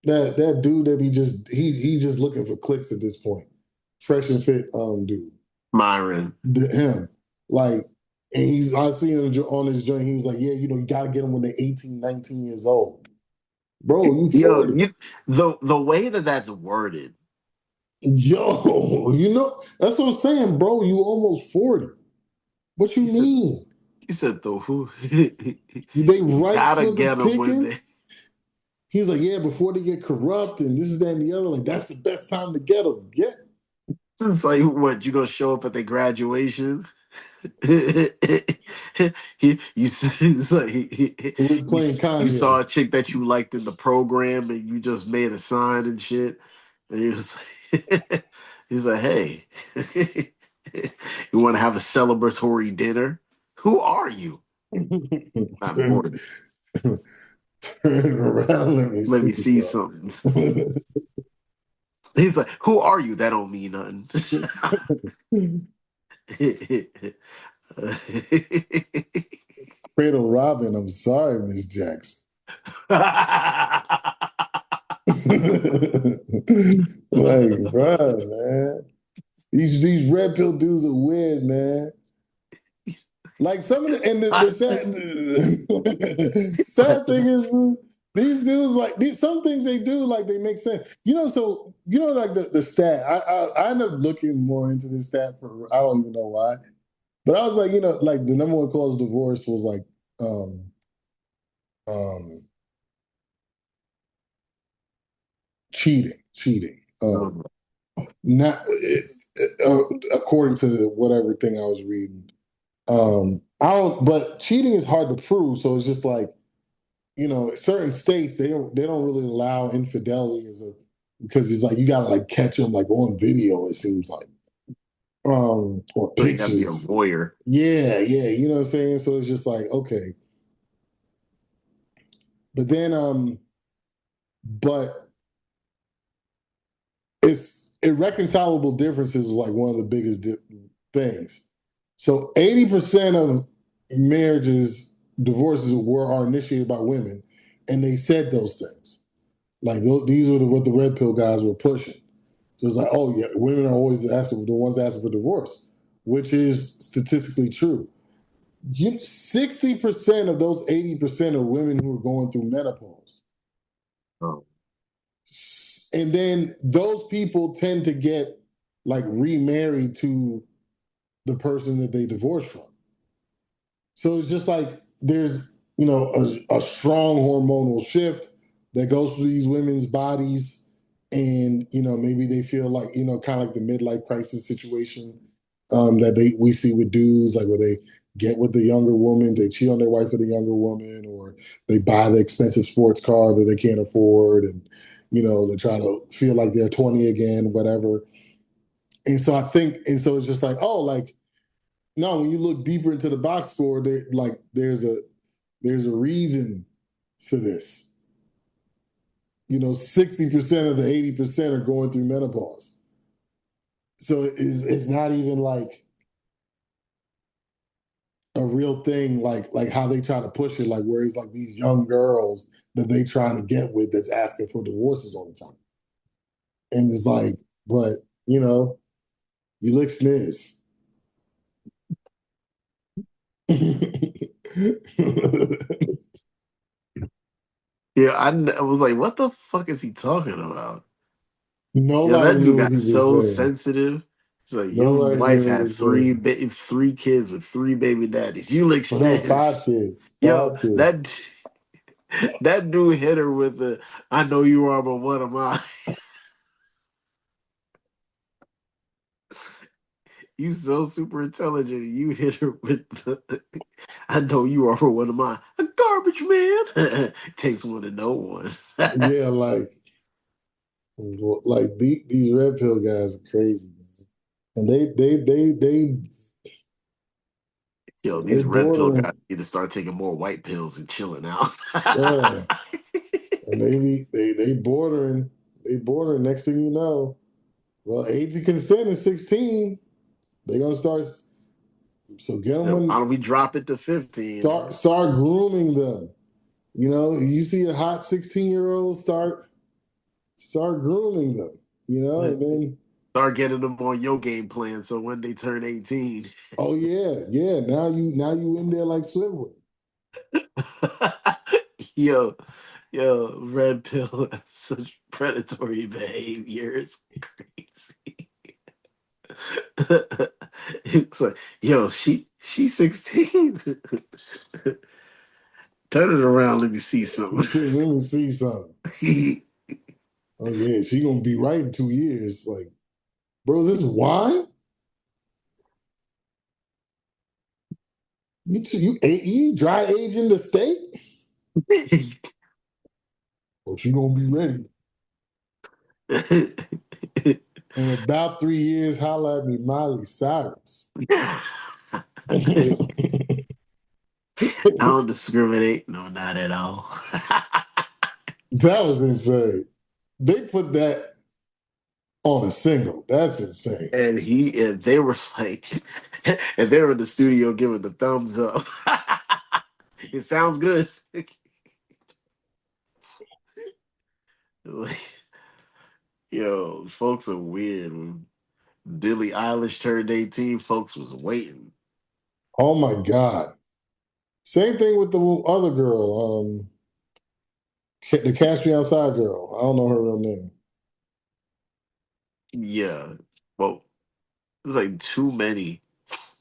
that dude that be just he just looking for clicks at this point. Fresh and fit dude. Myron. Him. Like, and I seen him on his joint, he was like, yeah, you gotta get them when they're 18, 19 years old. Bro, you Yo, 40. the way that that's worded. Yo, that's what I'm saying, bro. You almost 40. What you He said mean? he said the who They you ripe gotta for the get them when picking? they He's like, yeah, before they get corrupt and this is that and the other. Like, that's the best time to get them. Get it's like what you gonna show up at the graduation? he you it's like with you playing you saw Kanye. a chick that you liked in the program and you just made a sign and shit and he was like he's like hey you want to have a celebratory dinner? Who are you? Not turn, important. turn around, let me Let see me see some. something. He's like, who are you? That don't mean nothing. Cradle Robin, I'm sorry, Miss Jackson. Like, bruh, man. These red pill dudes are weird, man. Like some of the and the sad thing is these dudes like some things they do like they make sense. So like the stat. I ended up looking more into this stat for I don't even know why. But I was like, like the number one cause of divorce was like um cheating. Not according to whatever thing I was reading. I don't, but cheating is hard to prove. So it's just like, certain states they don't really allow infidelity because it's like you gotta like catch them like on video. It seems like, or So you gotta be a pictures. voyeur. Yeah, yeah, you know what I'm saying. So it's just like okay, but then but it's irreconcilable differences is like one of the biggest things. So 80% of marriages, divorces are initiated by women, and they said those things. Like these were what the red pill guys were pushing. So it's like, oh yeah, women are always the ones asking for divorce, which is statistically true. 60% of those 80% are women who are going through menopause. Oh. And then those people tend to get like remarried to the person that they divorced from. So it's just like there's, a strong hormonal shift that goes through these women's bodies. And, maybe they feel like, kind of like the midlife crisis situation that we see with dudes, like where they get with the younger woman, they cheat on their wife with a younger woman, or they buy the expensive sports car that they can't afford. And, they try to feel like they're 20 again, whatever. And so it's just like, oh, like, no, when you look deeper into the box score, there's a reason for this. 60% of the 80% are going through menopause. So it's not even like a real thing, like how they try to push it, like where it's like these young girls that they trying to get with that's asking for divorces all the time. And it's like, but you look sniz. Yeah, I was like, what the fuck is he talking about? Yeah, Nobody that dude knew what got he was so saying. sensitive. It's like your Nobody knew wife what he had was saying. three kids with three baby daddies. You like Oh no, five this. kids. Yo, Five kids. that dude hit her with the I know you are, but what am I? You so super intelligent. You hit her with the. I know you are for one of mine. A garbage man takes one to know one. Yeah, like these red pill guys are crazy, man. And Yo, they these red pill guys bordering, need to start taking more white pills and chilling out. yeah. And they bordering. Next thing you know, well, age of consent is 16. They're gonna start. So get them Why when don't we drop it to 15, man? start grooming them. You see a hot 16-year-old, start grooming them. And then Start getting them on your game plan so when they turn 18. oh yeah, yeah. Now you in there like Slimwood. Yo, yo, red pill has such predatory behavior. It's crazy. It's like, yo, she's 16. Turn it around, let me see something. Let me see something. Oh yeah, she gonna be right in 2 years. Like, bro, is this wine? You dry aging the steak? Well, she gonna be ready in about 3 years. Holla at me, Miley Cyrus. That I don't discriminate. No, not at all. was insane. They put that on a single. That's insane. And they were like, and they were in the studio giving the thumbs up. It sounds good. Like, yo, folks are weird. When Billie Eilish turned 18, folks was waiting. Oh my God. Same thing with the other girl, the Cash Me Outside girl. I don't know her real name. Yeah. Well, there's like too many.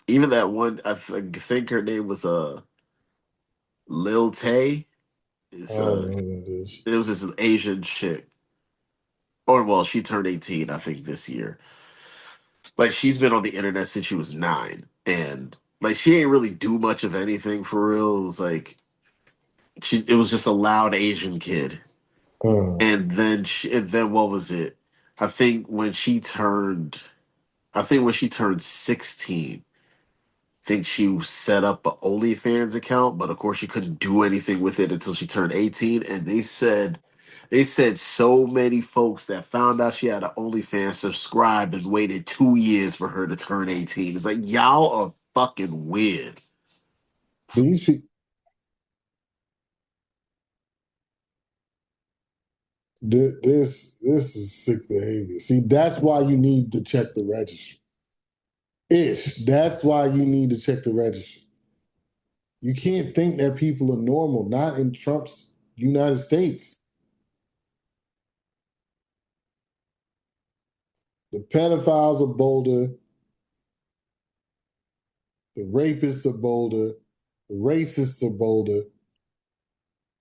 Even that one, think her name was Lil Tay. I It's don't know who that is. it was this Asian chick. Or well, she turned 18, I think, this year. Like she's been on the internet since she was 9. And like she ain't really do much of anything for real. It was like it was just a loud Asian kid. Uh, And then what was it? I think when she turned I think when she turned 16, think she set up an OnlyFans account, but of course she couldn't do anything with it until she turned 18. And they said so many folks that found out she had an OnlyFans subscribed and waited 2 years for her to turn 18. It's like y'all are fucking weird. these people, this is sick behavior. See, that's why you need to check the registry. That's why you need to check the registry. You can't think that people are normal, not in Trump's United States. The pedophiles are bolder, the rapists are bolder, the racists are bolder.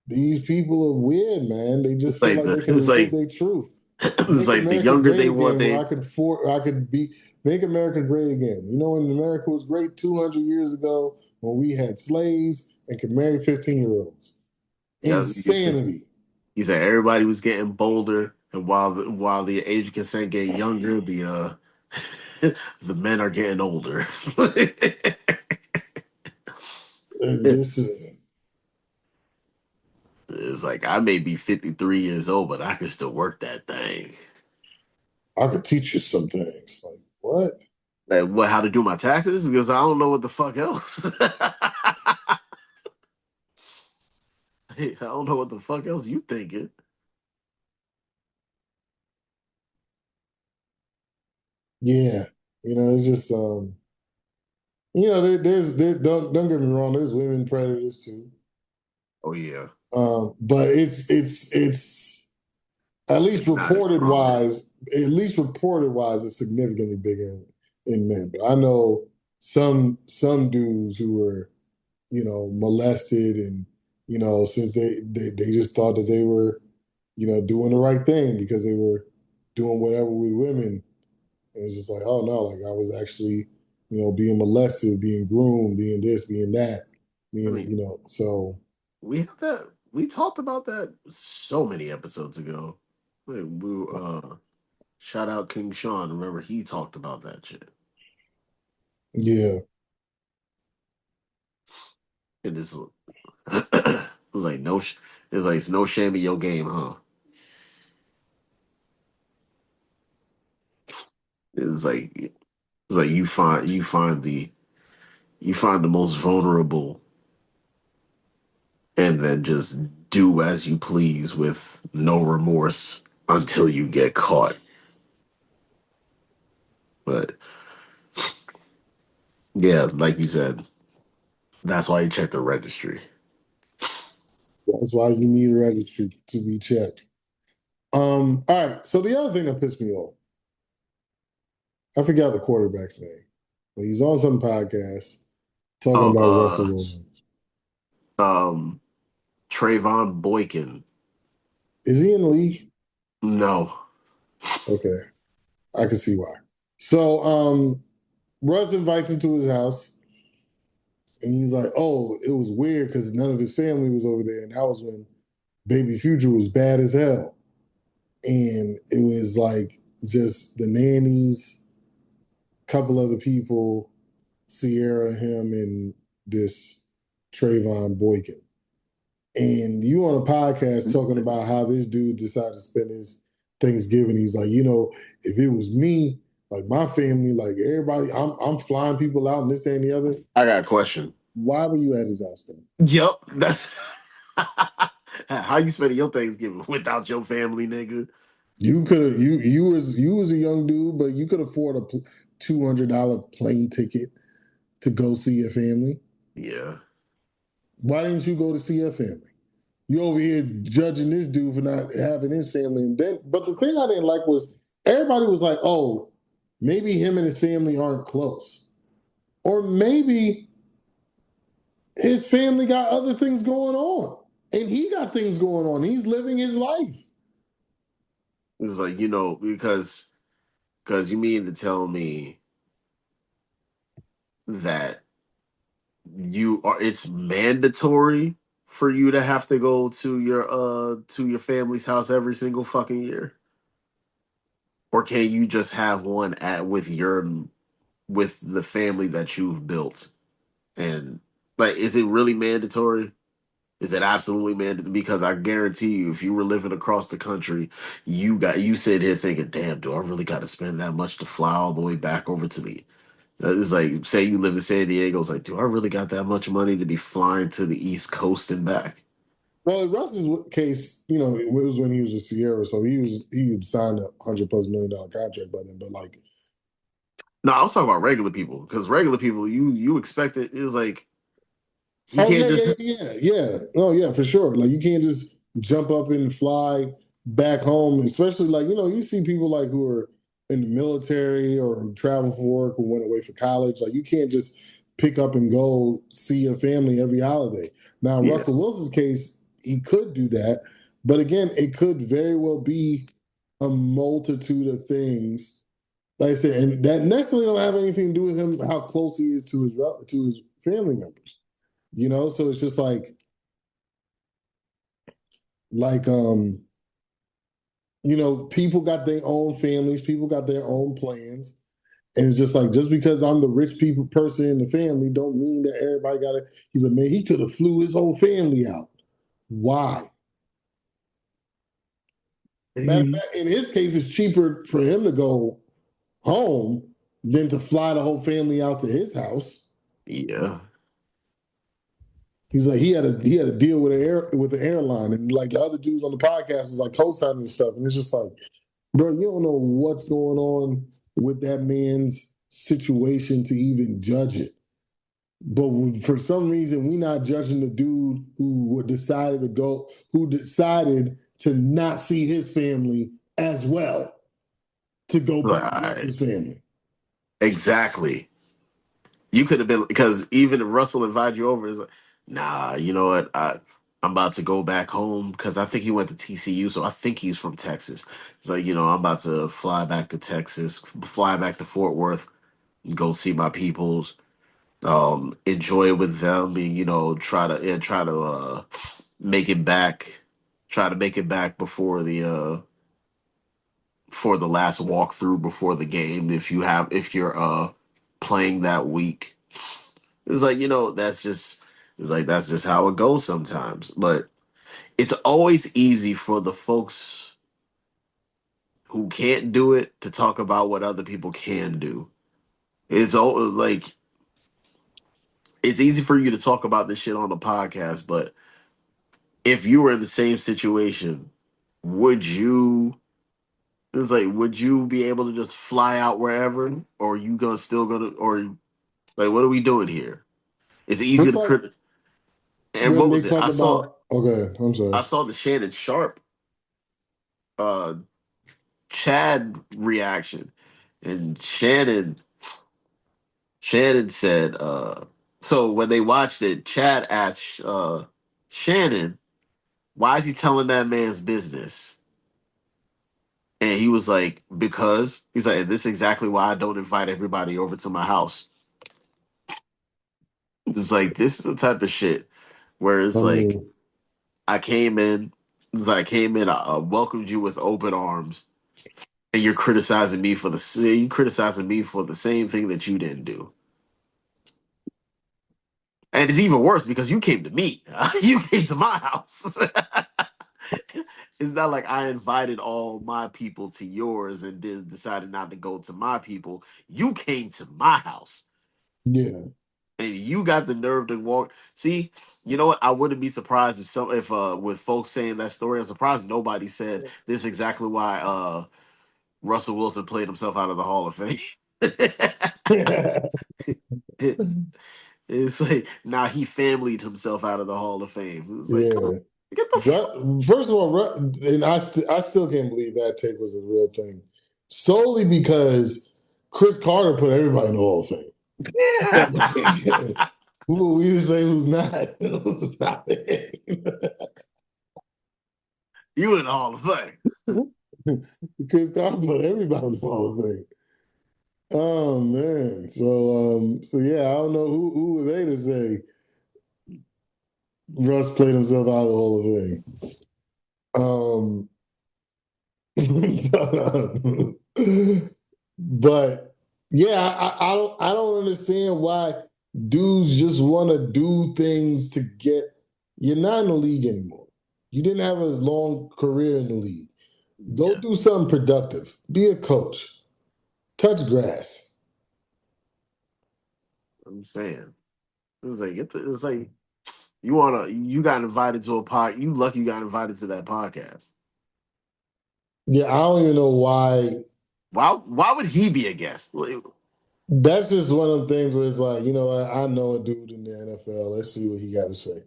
These people are weird, man. They just It's feel like like the they it's can live like their truth. it's Make like the America younger great they want again, where they I could be make America great again. When America was great 200 years ago, when we had slaves and could marry 15-year-olds. yeah, Insanity. he said everybody was getting bolder, and while the age of consent getting younger, the men are getting older. This is, It's like I may be 53 years old, but I can still work that thing. I could teach you some things. Like, what? Like what? How to do my taxes? Because I don't know what the fuck else. Hey, I don't know what the fuck else you thinking. Yeah. It's just don't get me wrong, there's women predators too. Oh yeah, But it's it's not as prominent. at least reported wise, it's significantly bigger in men. But I know some dudes who were, molested, and since they just thought that they were, doing the right thing because they were doing whatever with women. And it's just like, oh no, like I was actually being molested, being groomed, being this, being that, I being, mean, so we had that. We talked about that so many episodes ago. Like, shout out King Sean. Remember, he talked about that shit. yeah. It is. It was like no. It's like it's no shame in your game, huh? It's like you find the most vulnerable and then just do as you please with no remorse until you get caught. But yeah, like you said, that's why you check the registry. That's why you need a registry to be checked. All right. So the other thing that pissed me off, I forgot the quarterback's name, but he's on some podcast talking Oh, about Russell Wilson. um, Trayvon Boykin. Is he in the league? No. Okay, I can see why. So Russ invites him to his house, and he's like, "Oh, it was weird because none of his family was over there, and that was when Baby Future was bad as hell, and it was like just the nannies, couple other people, Sierra, him, and this Trayvon Boykin." And you on a podcast talking about how this dude decided to spend his Thanksgiving. He's like, if it was me, like my family, like everybody, I'm flying people out and this and the other. I got a question. Why were you at his house then? Yep, that's how you spending your Thanksgiving without your family, nigga. You could you was a young dude, but you could afford a $200 plane ticket to go see your family. Yeah. Why didn't you go to see your family? You over here judging this dude for not having his family. And then, but the thing I didn't like was everybody was like, oh, maybe him and his family aren't close. Or maybe his family got other things going on. And he got things going on. He's living his life. It's like, because you mean to tell me that it's mandatory for you to have to go to your family's house every single fucking year? Or can you just have one at with the family that you've built? And like, is it really mandatory? Is it absolutely mandatory? Because I guarantee you, if you were living across the country, you sit here thinking, "Damn, do I really got to spend that much to fly all the way back over to the?" It's like, say you live in San Diego. It's like, do I really got that much money to be flying to the East Coast and back? Well, in Russ's case, it was when he was a Sierra, so he had signed $100+ million contract by then. But like, No, I was talking about regular people because regular people, you expect it is like he oh can't yeah, just yeah, yeah, yeah. Oh yeah, for sure. Like you can't just jump up and fly back home, especially like you see people like who are in the military or who travel for work or went away for college. Like you can't just pick up and go see your family every holiday. Now, in yeah. Russell Wilson's case, he could do that, but again, it could very well be a multitude of things. Like I said, and that necessarily don't have anything to do with him how close he is to his family members. So it's just like people got their own families, people got their own plans. And it's just like just because I'm the rich people person in the family don't mean that everybody got it. He's like, man, he could have flew his whole family out. Why? Matter of Mhm. fact, in his case, it's cheaper for him to go home than to fly the whole family out to his house. Yeah. He's like he had a deal with the airline, and like the other dudes on the podcast is like co-signing and stuff, and it's just like, bro, you don't know what's going on with that man's situation to even judge it. But for some reason, we're not judging the dude who decided to not see his family as well to go be with Right. Russ's family. Exactly. You could have been because even if Russell invited you over, it's like, nah, you know what? I'm about to go back home because I think he went to TCU, so I think he's from Texas. It's like, I'm about to fly back to Texas, fly back to Fort Worth. go see my peoples, enjoy it with them, and try to make it back, try to make it back before the last walkthrough before the game. If you're playing that week, it's like that's just how it goes sometimes. But it's always easy for the folks who can't do it to talk about what other people can do. It's all like it's easy for you to talk about this shit on the podcast, but if you were in the same situation, would you? It's like, would you be able to just fly out wherever, or are you gonna still gonna, or like, what are we doing here? It's easy It's to like crit. And when what they was it? talk about. Okay, I'm I sorry. saw the Shannon Sharp, uh, Chad reaction, and Shannon said, so when they watched it, Chad asked Shannon, "Why is he telling that man's business?" And he was like, "Because," he's like, "And this is exactly why I don't invite everybody over to my house." It's like this is the type of shit where it's I like mean, I came in, it's like I came in, I welcomed you with open arms, and you criticizing me for the same thing that you didn't do. And it's even worse because you came to me. You came to my house. It's not like I invited all my people to yours and decided not to go to my people. You came to my house. yeah, And you got the nerve to walk. See, you know what? I wouldn't be surprised if with folks saying that story, I'm surprised nobody said this is exactly why Russell Wilson played himself out of the Hall of Fame. It- it's like now he familyed himself out of the Hall of Fame. It's like, come yeah. on, get the fuck. First of all, and I still can't believe that take was a real thing, solely because Chris Carter put everybody in the Hall of Fame. So, who we to say who's not? Who's not in? You in the Hall of Fame. Chris Carter put everybody in the Hall of Fame. Oh man. So yeah, I don't know who were they to say Russ played himself out of the Hall of Fame. Um but yeah, I don't understand why dudes just want to do things to get you're not in the league anymore. You didn't have a long career in the league. Go Yeah, do something productive. Be a coach. Touch grass. I'm saying. It's like you got invited to a pod. You lucky you got invited to that podcast. Yeah, I don't even know why. Why would he be a guest? That's just one of the things where it's like, I know a dude in the NFL. Let's see what he got to say.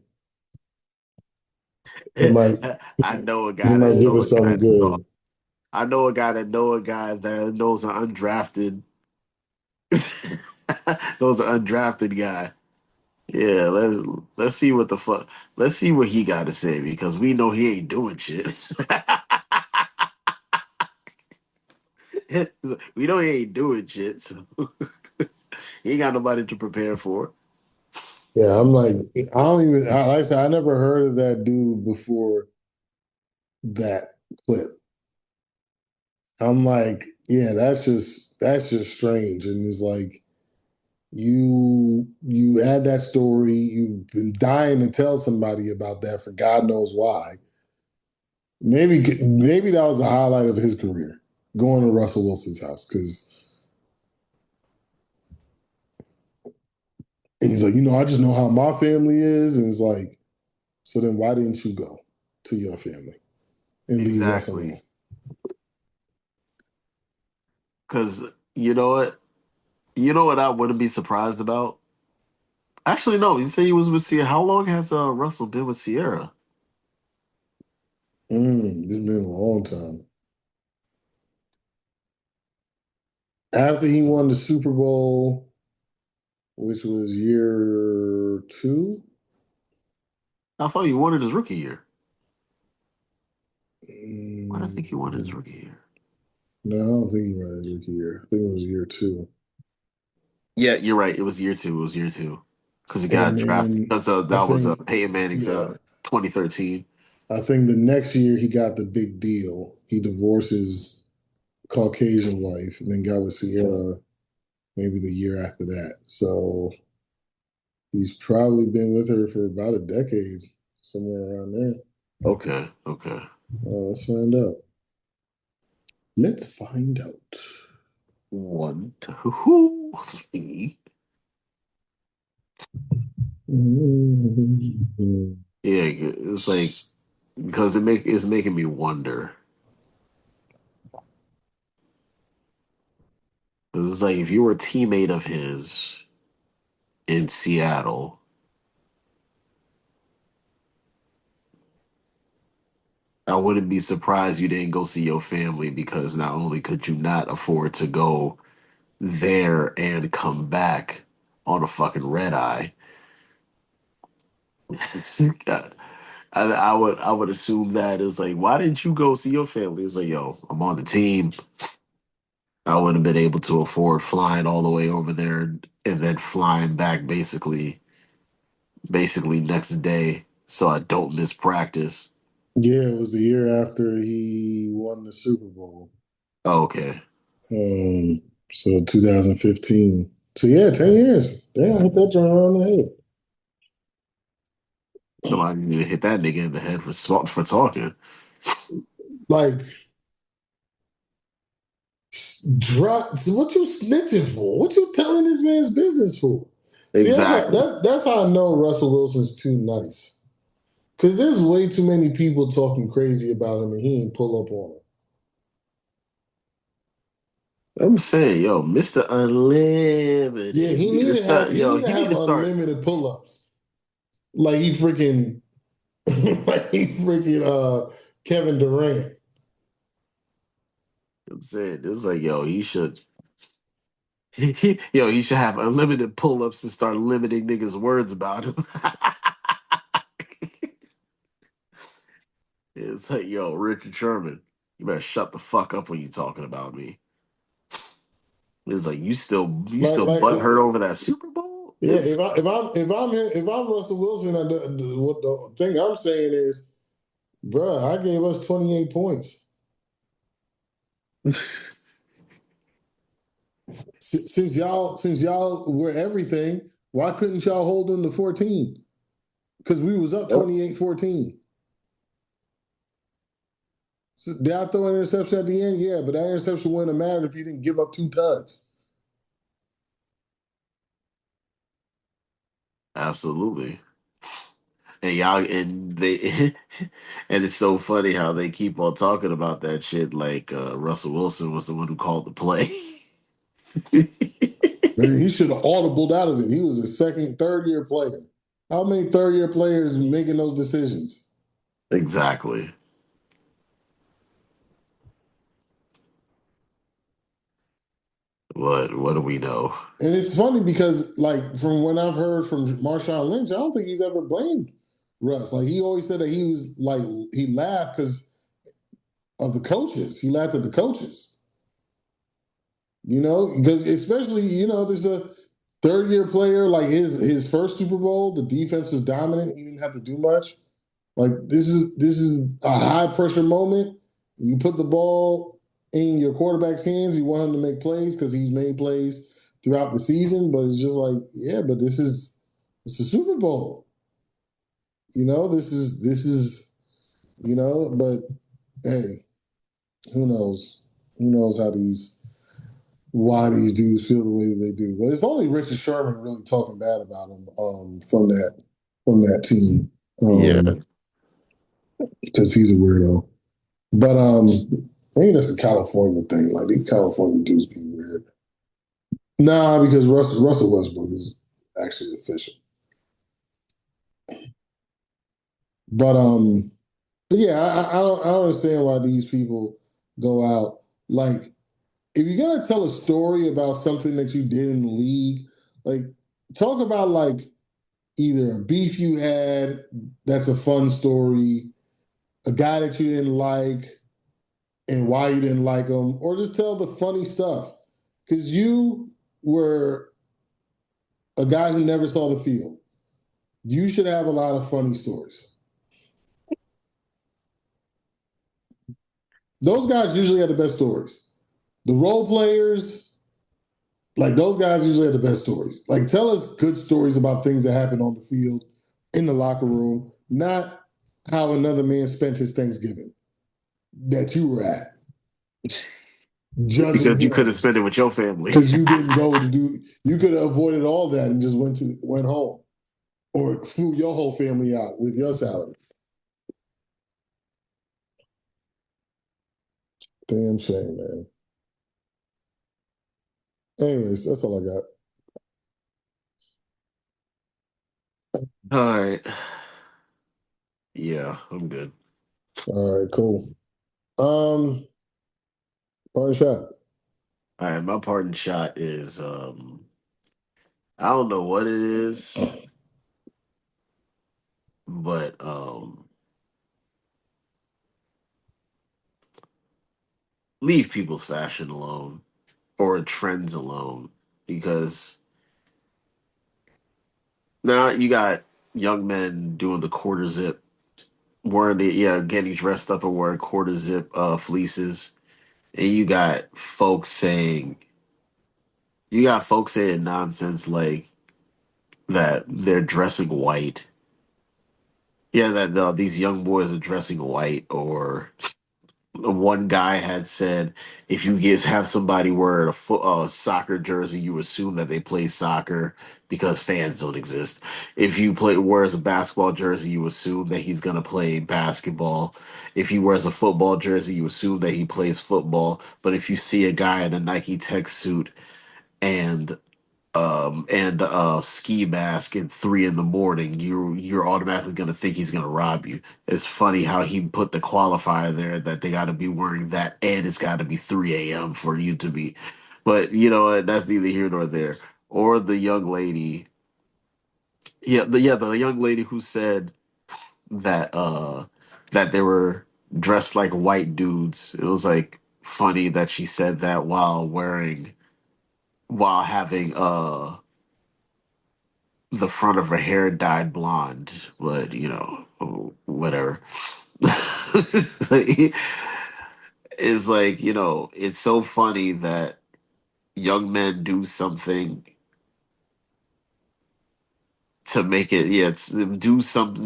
It might I know a he guy that might give know a us something guy. good. I know a guy that know a guy that knows an undrafted knows an undrafted guy. Yeah, let's see what the fuck. Let's see what he got to say because we know he ain't doing shit. We know he ain't doing shit, so he ain't got nobody to prepare for. Yeah, I'm like, I don't even, like I said, I never heard of that dude before that clip. I'm like, yeah, that's just strange. And it's like you had that story, you've been dying to tell somebody about that for God knows why. Maybe that was the highlight of his career, going to Russell Wilson's house. Because he's like, I just know how my family is. And it's like, so then why didn't you go to your family and leave us alone? Exactly, because you know what? You know what I wouldn't be surprised about? Actually, no. You say he was with Sierra. How long has Russell been with Sierra? It's been a long time. After he won the Super Bowl, which was year two. I thought he won it his rookie year. Why do I think he won it his Mm, rookie year? no, I don't think he won his rookie year. I think it was year two. Yeah, you're right. It was year two. It was year two because he And got drafted then because I that was think, Peyton Manning's yeah, 2013. I think the next year he got the big deal. He divorced his Caucasian wife and then got with Sierra maybe the year after that. So he's probably been with her for about a decade, somewhere around there. Okay, okay. Let's find out. Let's find out. One, two, three. Mhm. Yeah, it's like because it's making me wonder. 'Cause it's like if you were a teammate of his in Seattle, I wouldn't be surprised you didn't go see your family because not only could you not afford to go there and come back on a fucking red eye. I would assume that it's like, why didn't you go see your family? It's like, yo, I'm on the team. I wouldn't have been able to afford flying all the way over there and then flying back basically next day so I don't miss practice. Yeah, it was the year after he won the Super Bowl. Oh, okay. Um, so 2015. So yeah, 10 years. Damn, I hit that joint on the head. Somebody need to hit that nigga in the head for talking. Like, drop. So what you snitching for? What you telling this man's business for? See, Exactly. that's how I know Russell Wilson's too nice. Because there's way too many people talking crazy about him, and he ain't pull up on them. I'm saying, yo, Mr. Yeah, Unlimited. You need to start, he yo, need to he need have to start. unlimited pull ups. Like he freaking like he freaking Kevin Durant. I'm saying, it's like, yo, he should. Yo, he should have unlimited pull-ups to start limiting niggas' words about him. It's like, yo, Richard Sherman, you better shut the fuck up when you talking about me. It's like you Like still like butthurt over that Super Bowl? yeah, if I'm Russell Wilson, what the thing I'm saying is, bruh, I gave us 28 points. Since y'all were everything, why couldn't y'all hold them to 14? Because we was up Yep. 28-14. So did I throw an interception at the end? Yeah, but that interception wouldn't have mattered if you didn't give up 2 touchdowns. Absolutely. And y'all and they and it's so funny how they keep on talking about that shit like Russell Wilson was the one who called the play. Man, he should have audibled out of it. He was a second, third year player. How many third year players making those decisions? Exactly. What do we know? And it's funny because, like, from what I've heard from Marshawn Lynch, I don't think he's ever blamed Russ. Like, he always said that he was like, he laughed because of the coaches. He laughed at the coaches, because especially, there's a third year player, like his first Super Bowl, the defense was dominant. He didn't have to do much. Like this is a high pressure moment. You put the ball in your quarterback's hands. You want him to make plays because he's made plays throughout the season. But it's just like, yeah, but it's a Super Bowl. This is. But hey, who knows? Who knows why these dudes feel the way that they do? But it's only Richard Sherman really talking bad about him from that team Yeah. because he's a weirdo. But maybe that's a California thing. Like these California dudes be weird. Nah, because Russell Westbrook is actually official. But yeah, I don't understand why these people go out. Like, if you're gonna tell a story about something that you did in the league, like talk about like either a beef you had that's a fun story, a guy that you didn't like, and why you didn't like them, or just tell the funny stuff. Because you were a guy who never saw the field. You should have a lot of funny stories. Those guys usually have the best stories. The role players, like those guys usually have the best stories. Like tell us good stories about things that happened on the field, in the locker room, not how another man spent his Thanksgiving that you were at, judging Because you could have him spent it with your family. because you didn't go to do. You could have avoided all that and just went home or flew your whole family out with your salary. Damn shame, man. Anyways, that's all I got. All right. Yeah, I'm good. All right, cool. Fun shot. All right, my parting shot is I don't know what it is, but leave people's fashion alone or trends alone because now you got young men doing the quarter zip, wearing the getting dressed up and wearing quarter zip fleeces, and you got folks saying nonsense like that they're dressing white. Yeah, that these young boys are dressing white, or one guy had said if you have somebody wearing a soccer jersey, you assume that they play soccer because fans don't exist. If you play wears a basketball jersey, you assume that he's gonna play basketball. If he wears a football jersey, you assume that he plays football. But if you see a guy in a Nike Tech suit and ski mask at 3 in the morning, you're automatically gonna think he's gonna rob you. It's funny how he put the qualifier there that they gotta be wearing that and it's gotta be 3 a.m. for you to be. But you know what, that's neither here nor there. Or the young lady, the young lady who said that that they were dressed like white dudes. It was like funny that she said that while having the front of her hair dyed blonde, but whatever. It's like, it's so funny that young men do something to make it, yeah,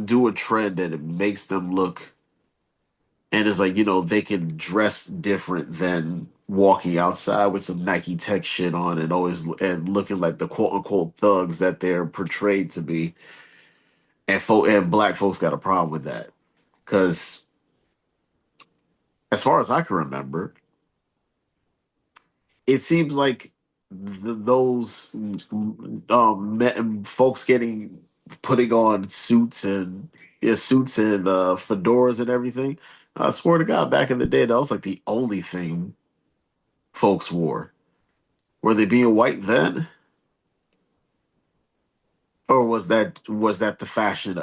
do a trend and it makes them look, and it's like, they can dress different than walking outside with some Nike Tech shit on and always and looking like the quote unquote thugs that they're portrayed to be. And black folks got a problem with that. Because as far as I can remember, it seems like those folks putting on suits and fedoras and everything. I swear to God, back in the day, that was like the only thing folks wore. Were they being white then, or was that the fashion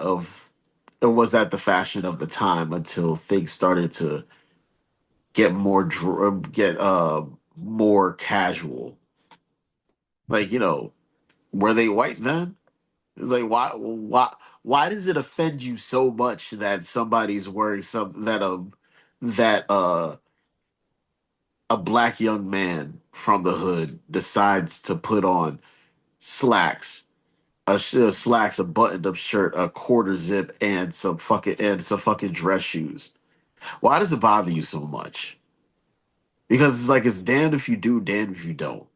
of the time until things started to get more casual? Like, were they white then? It's like why does it offend you so much that somebody's wearing something that a black young man from the hood decides to put on slacks, a buttoned up shirt, a quarter zip, and some fucking dress shoes? Why does it bother you so much? Because it's like it's damned if you do, damned if you don't.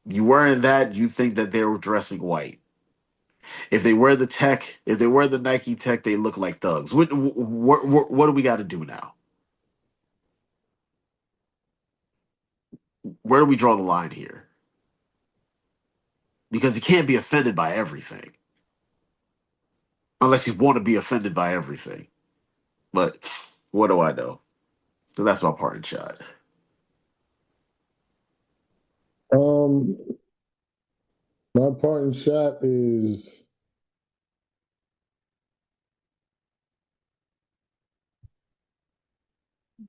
You wearing that, you think that they were dressing white. If they wear the Nike Tech, they look like thugs. What do we got to do now? Where do we draw the line here? Because you can't be offended by everything unless you want to be offended by everything. But what do I know? So that's my parting shot. Um, my parting shot is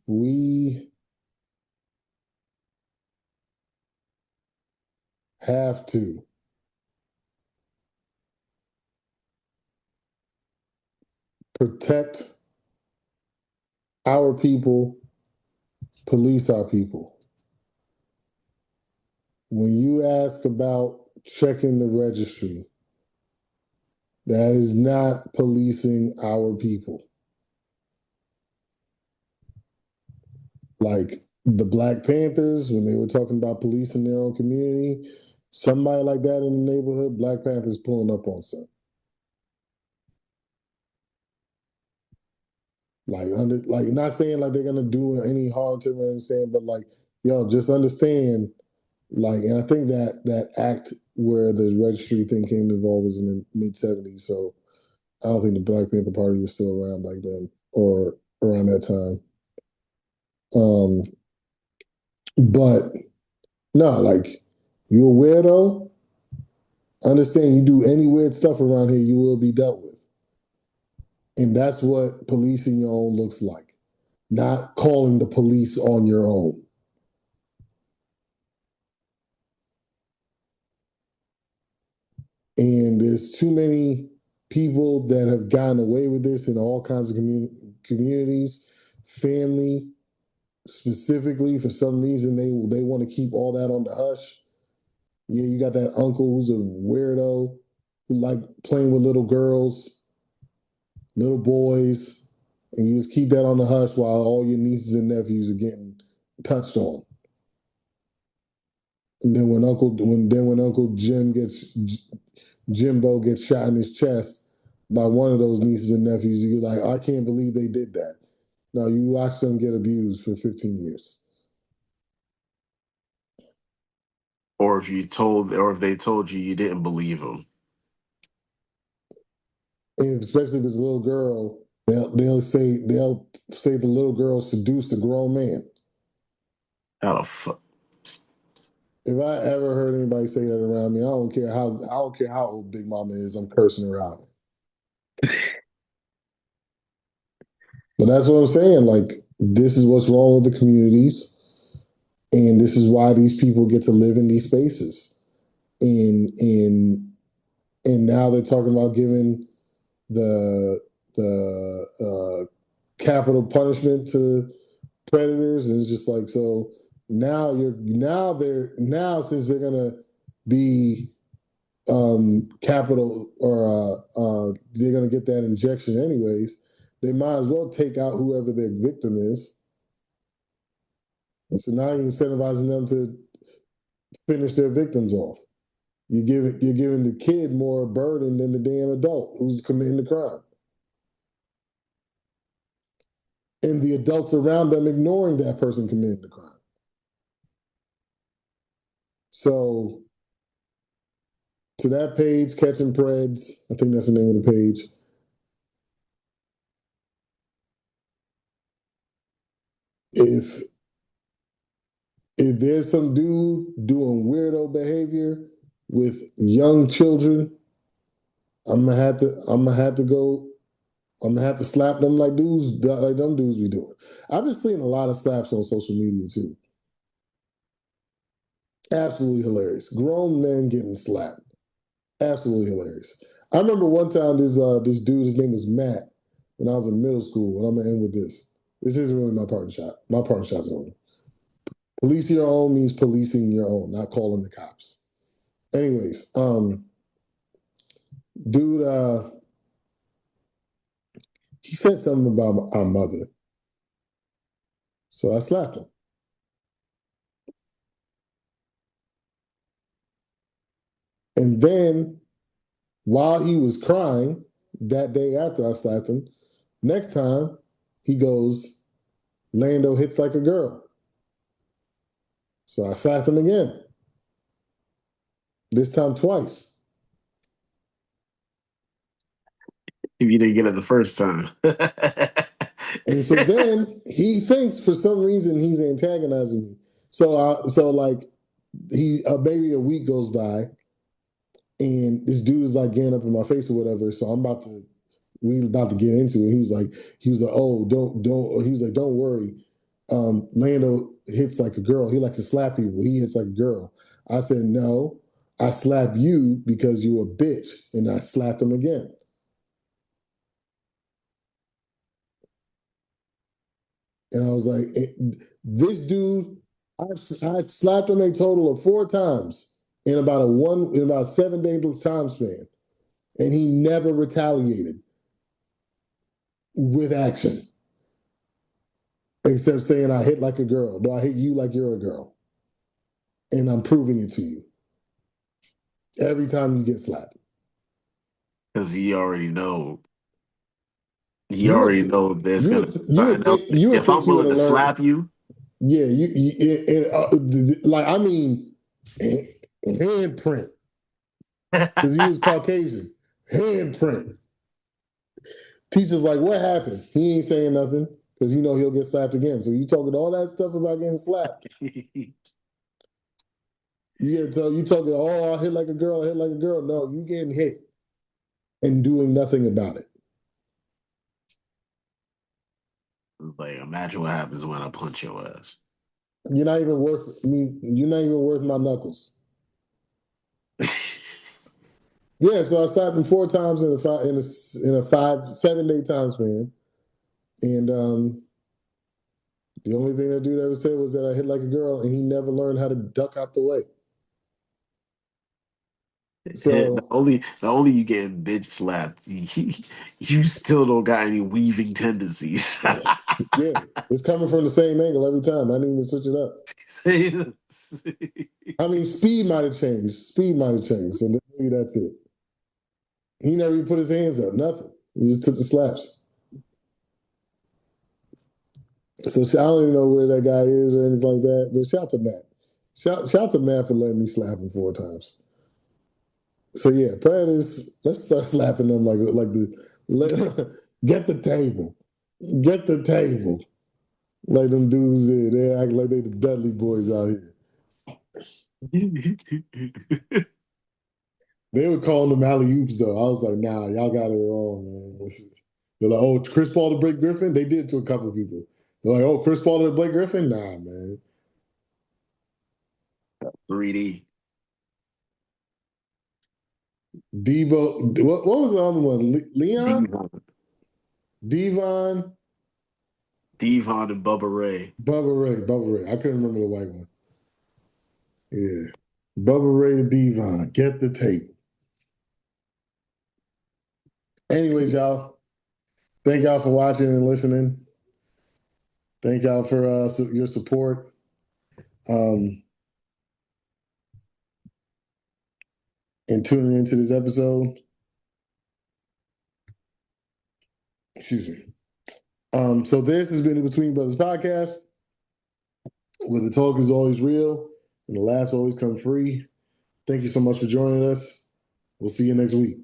we have to protect our people, police our people. When you ask about checking the registry, that is not policing our people. Like the Black Panthers, when they were talking about policing their own community, somebody like that in the neighborhood, Black Panthers pulling up on something. Like not saying like they're gonna do any harm to them, or saying, but like, yo, just understand, like, and I think that that act where the registry thing came involved was in the mid-70s, so I don't think the Black Panther Party was still around back then or around that time. Um, but no, like you a weirdo, understand you do any weird stuff around here, you will be dealt with. And that's what policing your own looks like. Not calling the police on your own. And there's too many people that have gotten away with this in all kinds of communities, family specifically. For some reason, they want to keep all that on the hush. Yeah, you got that uncle who's a weirdo who like playing with little girls, little boys, and you just keep that on the hush while all your nieces and nephews are getting touched on. And then when Uncle Jimbo gets shot in his chest by one of those nieces and nephews, you're like, I can't believe they did that. No, you watch them get abused for 15 years. Or if they told you, you didn't believe them. And especially if it's a little girl, they'll say the little girl seduced a grown man. How the fuck? If I ever heard anybody say that around me, I don't care how old Big Mama is, I'm cursing her out. But that's what I'm saying. Like, this is what's wrong with the communities. And this is why these people get to live in these spaces. And now they're talking about giving the capital punishment to predators. And it's just like, so now since they're gonna be capital or they're gonna get that injection anyways, they might as well take out whoever their victim is. So now you're incentivizing them to finish their victims off. You're giving the kid more burden than the damn adult who's committing the crime. And the adults around them ignoring that person committing the crime. So to that page, Catching Preds, I think that's the name of the page. If if there's some dude doing weirdo behavior with young children, I'm gonna have to go. I'm gonna have to slap them like them dudes be doing. I've been seeing a lot of slaps on social media too. Absolutely hilarious. Grown men getting slapped. Absolutely hilarious. I remember one time this dude, his name was Matt, when I was in middle school, and I'm gonna end with this. This isn't really my partner shot. My partner shot's over. Police your own means policing your own, not calling the cops. Anyways, dude, he said something about our mother, so I slapped him. And then while he was crying that day after I slapped him, next time he goes, Lando hits like a girl. So I slapped him again. This time twice. If you didn't get it the first time. And so then he thinks for some reason he's antagonizing me. So like he maybe a week goes by and this dude is like getting up in my face or whatever. So we about to get into it. He was like, oh, don't. He was like, don't worry. Lando hits like a girl. He likes to slap people. He hits like a girl. I said, no, I slap you because you a bitch, and I slapped him again. And I was like, this dude, I slapped him a total of 4 times in about a 7 day time span, and he never retaliated with action, except saying I hit like a girl. No, I hit you like you're a girl, and I'm proving it to you every time you get slapped. Because he You already would know there's you gonna would be you would something else. think you would If think I'm he would willing have to learned. slap you, Yeah, like I mean, handprint because he was Caucasian. Handprint. Teacher's like, what happened? He ain't saying nothing because he'll get slapped again. So you talking all that stuff about getting slapped. You talking, oh, I hit like a girl, I hit like a girl. No, you getting hit and doing nothing about it. like imagine what happens when I punch your ass. You're not even worth my knuckles. Yeah, so I slapped him 4 times in a 7 day time span, and the only thing that dude ever said was that I hit like a girl, and he never learned how to duck out the way. The So only you getting bitch slapped. You still don't got any weaving tendencies. yeah, it's coming from the same angle every time. I didn't even switch it up. I mean, speed might have changed. Speed might have changed. So maybe that's it. He never even put his hands up. Nothing. He just took the slaps. So I don't even know where that guy is or anything like that. But shout to Matt. Shout to Matt for letting me slap him 4 times. So yeah, Predators. Let's start slapping them get the table, get the table. Like them dudes did. They act like they the Dudley boys out here. They were calling them alley oops though. I was like, nah, y'all got it wrong, man. They're like, oh, Chris Paul to Blake Griffin. They did it to a couple of people. They're like, oh, Chris Paul to Blake Griffin. Nah, man. 3D. Debo. What was the other one? Leon, Devon. Devon, Devon and Bubba Ray. Bubba Ray. I couldn't remember the white one. Yeah, Bubba Ray to Devon. Get the tape. Anyways, y'all. Thank y'all for watching and listening. Thank y'all for your support. Um, and tuning into this episode. Excuse me. So this has been the Between Brothers podcast, where the talk is always real and the laughs always come free. Thank you so much for joining us. We'll see you next week.